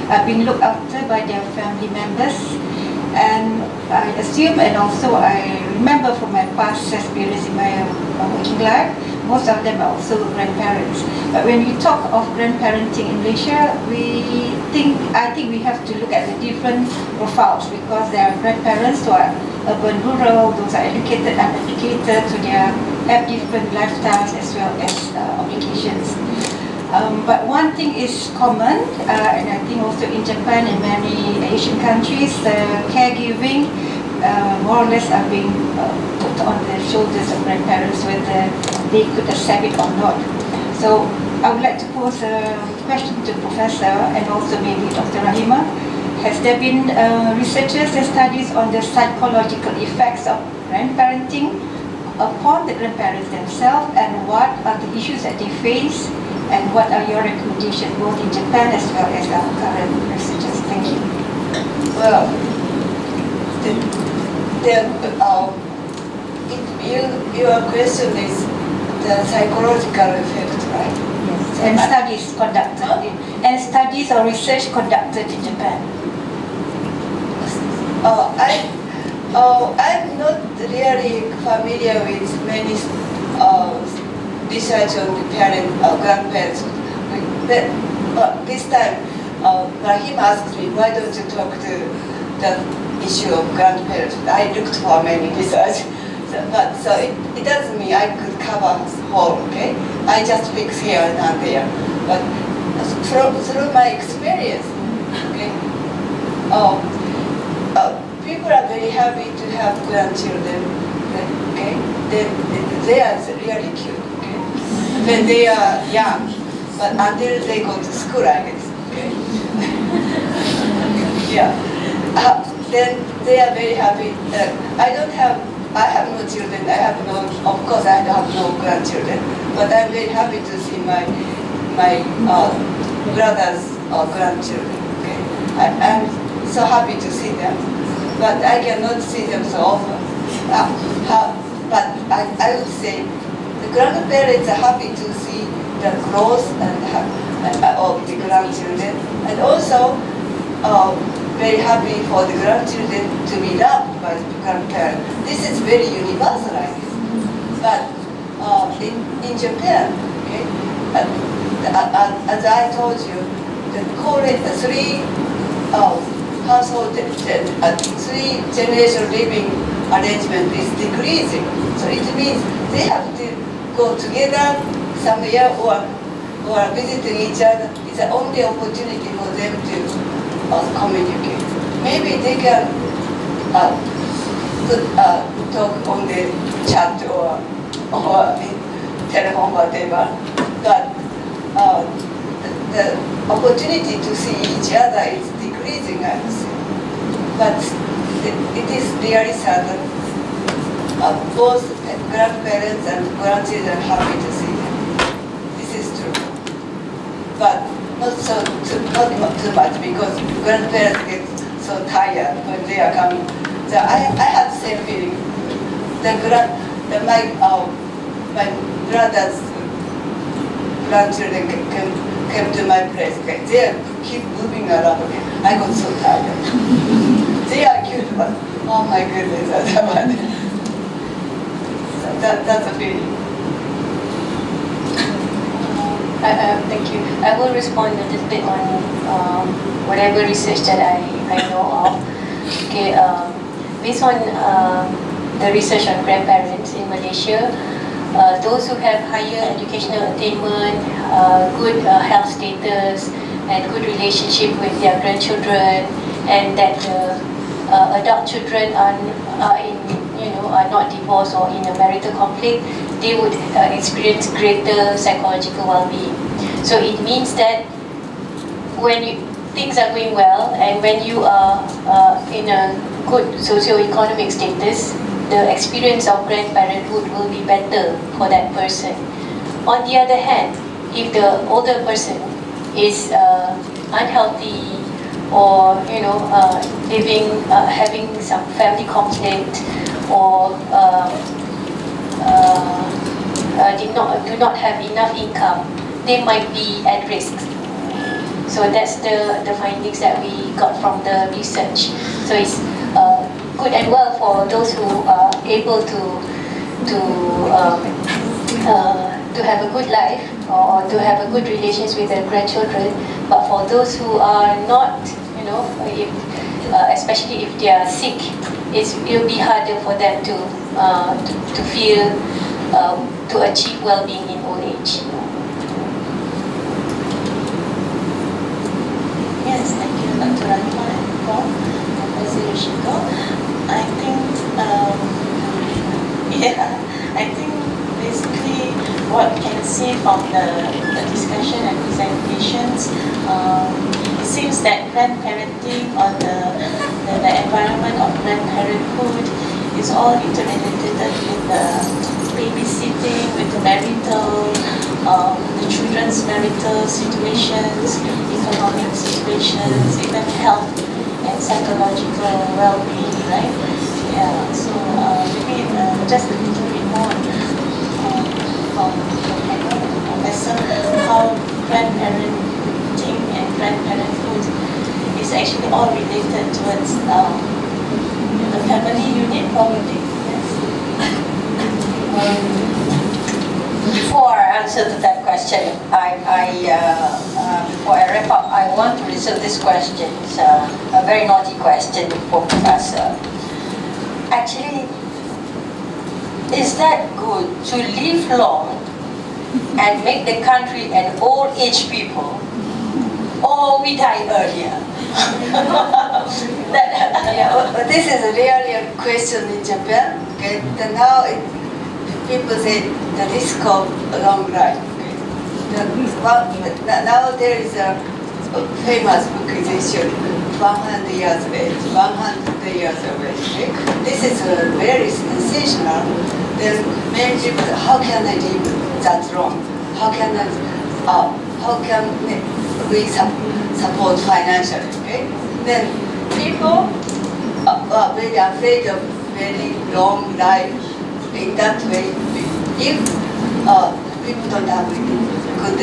are being looked after by their family members, and I assume, and also I remember from my past experience in my working life, most of them are also grandparents. But when we talk of grandparenting in Malaysia, I think we have to look at the different profiles, because there are grandparents who are urban, rural, those are educated, uneducated, so they have different lifestyles as well as obligations. But one thing is common, and I think also in Japan and many Asian countries, the caregiving more or less are being put on the shoulders of grandparents, whether they could accept it or not. So I would like to pose a question to Professor and also maybe Dr. Rahima. Has there been researches and studies on the psychological effects of grandparenting upon the grandparents themselves, and what are the issues that they face, and what are your recommendations both in Japan as well as our current researchers? Thank you. Well, your question is the psychological effect, right? Yes. And studies conducted, and studies or research conducted in Japan. I'm not really familiar with many research on the grandparents. But this time, Rahim asked me, why don't you talk to the issue of grandparents? I looked for many research, so it doesn't mean I could cover whole. Okay, I just fix here and there. But through my experience, okay. People are very happy to have grandchildren, okay? They are really cute, okay? When they are young, but until they go to school, I guess, okay? Yeah. Then they are very happy. I have no children. Of course, I have no grandchildren, but I'm very happy to see my brother's grandchildren, okay? I'm so happy to see them. But I cannot see them so often. But I would say the grandparents are happy to see the growth of the grandchildren, and also very happy for the grandchildren to be loved by the grandparents. This is very universal, I guess. But in Japan, okay, as I told you, the three household, three generation living arrangement is decreasing. So it means they have to go together somewhere or visiting each other. It's the only opportunity for them to communicate. Maybe they can talk on the chat or telephone, whatever. But the opportunity to see each other is decreasing, I would say. But it is really certain. Both grandparents and grandchildren are happy to see them. This is true. But not too much, because grandparents get so tired when they are coming. So I have the same feeling. My brother's grandchildren came to my place. Okay? They keep moving around. Okay? I got so tired. They are cute, but oh my goodness, that's a feeling. Thank you. I will respond a little bit on whatever research that I know of. Okay, based on the research on grandparents in Malaysia, those who have higher educational attainment, good health status, and good relationship with their grandchildren, and that the adult children are not divorced or in a marital conflict, they would experience greater psychological well-being. So it means that when things are going well, and when you are in a good socio-economic status, the experience of grandparenthood will be better for that person. On the other hand, if the older person is unhealthy or living, having some family conflict, or do not have enough income, they might be at risk. So that's the findings that we got from the research. So it's good and well for those who are able to have a good life or to have a good relations with their grandchildren. But for those who are not, especially if they are sick, it will be harder for them to feel, to achieve well-being in old age. Yes, thank you, Dr. Rahima and Professor Yoshiko. I think basically what we can see from the discussion and presentations, it seems that grandparenting or the environment of grandparenthood is all interrelated with the babysitting, with the marital, the children's marital situations, economic situations, even health and psychological well-being, right? Yeah, so maybe just a little bit more from Professor, how grandparenting and grandparenthood is actually all related towards the family unit, probably. Yes. Before I answer to that question, before I wrap up, I want to reserve this question. It's a very naughty question for Professor. Actually, is that good to live long and make the country an old age people, or we die earlier? This is really a question in Japan. Okay, now people say the risk of a long life. Okay? Now there is a famous book is issued, 100 years of age, 100 years of age. Okay? This is very sensational. Then many people, how can I live that long? How can we support financially? Okay? Then people are very afraid of very long life. In that way, if people don't have good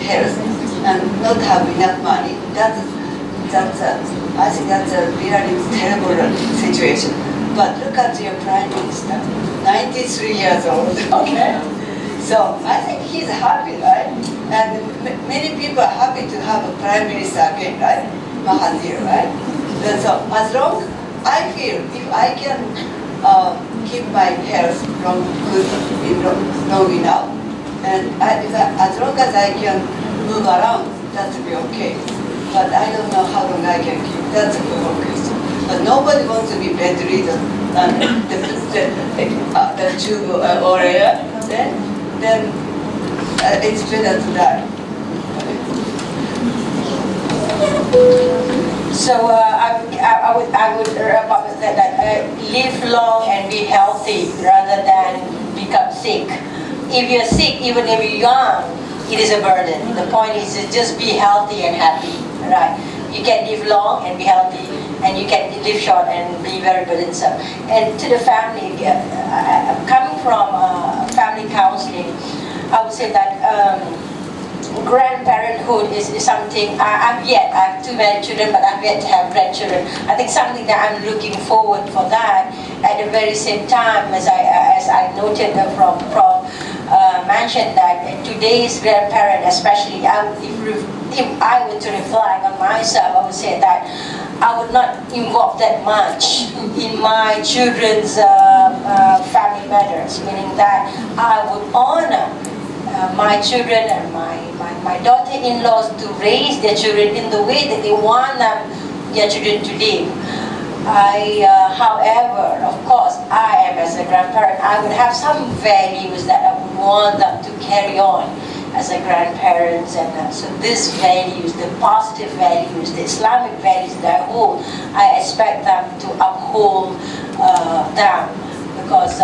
health and not have enough money, I think that's a really terrible situation. But look at your Prime Minister, 93 years old, okay? So I think he's happy, right? And many people are happy to have a Prime Minister again, right? Mahathir, right? And so as long, I feel, if I can keep my health long enough, and as long as I can move around, that will be okay. But I don't know how long I can keep. That's a good question. But nobody wants to be bedridden and the tube or air. Then it's better to die. So I would wrap up with that, live long and be healthy rather than become sick. If you're sick, even if you're young, it is a burden. The point is to just be healthy and happy, right? You can live long and be healthy, and you can live short and be very burdensome. And to the family, coming from family counseling, I would say that grandparenthood is something, I have too many children, but I've yet to have grandchildren. I think something that I'm looking forward for that. At the very same time, as I noted from Prof, mentioned that today's grandparent, especially, if I were to reflect on myself, I would say that I would not involve that much in my children's family matters, meaning that I would honor my children and my daughter-in-laws to raise their children in the way that they want their children to live. However, of course, I am as a grandparent, I would have some values that I would want them to carry on as a grandparents, and so these values, the positive values, the Islamic values that I hold, I expect them to uphold them, because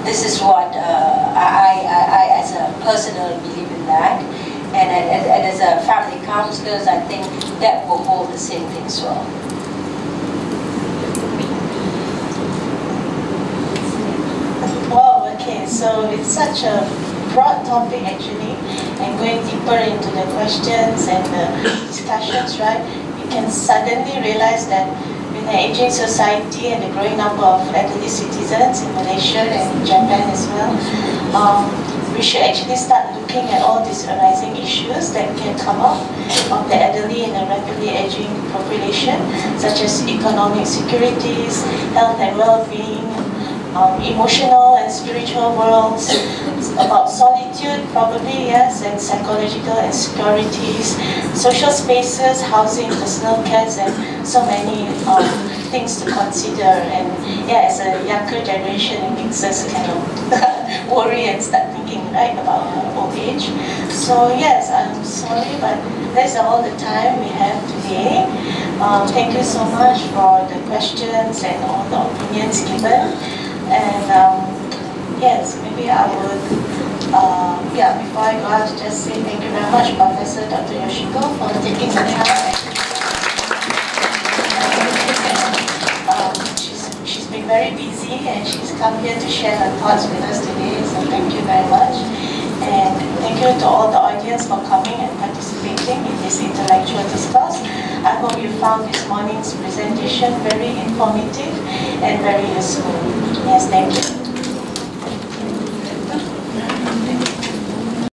this is what I as a personal believe in that. And as a family counselors, I think that will hold the same thing as well. Wow, okay, so it's such a broad topic actually, and going deeper into the questions and the discussions, right, you can suddenly realize that with an aging society and the growing number of elderly citizens in Malaysia and in Japan as well, we should actually start looking at all these arising issues that can come up of the elderly in a rapidly aging population, such as economic securities, health and well-being, emotional and spiritual worlds, about solitude probably, yes, and psychological insecurities, social spaces, housing, personal cares, and so many things to consider. And yeah, as a younger generation, it makes us kind of worry and start thinking, right, about old age. So yes, I'm sorry, but that's all the time we have today. Thank you so much for the questions and all the opinions given. And yes, maybe I would, before I go out, just say thank you very much, Professor Dr. Yoshiko, for taking the time. She's been very busy and she's come here to share her thoughts with us today, so thank you very much. And thank you to all the audience for coming and participating in this intellectual discourse. I hope you found this morning's presentation very informative and very useful. Yes, thank you.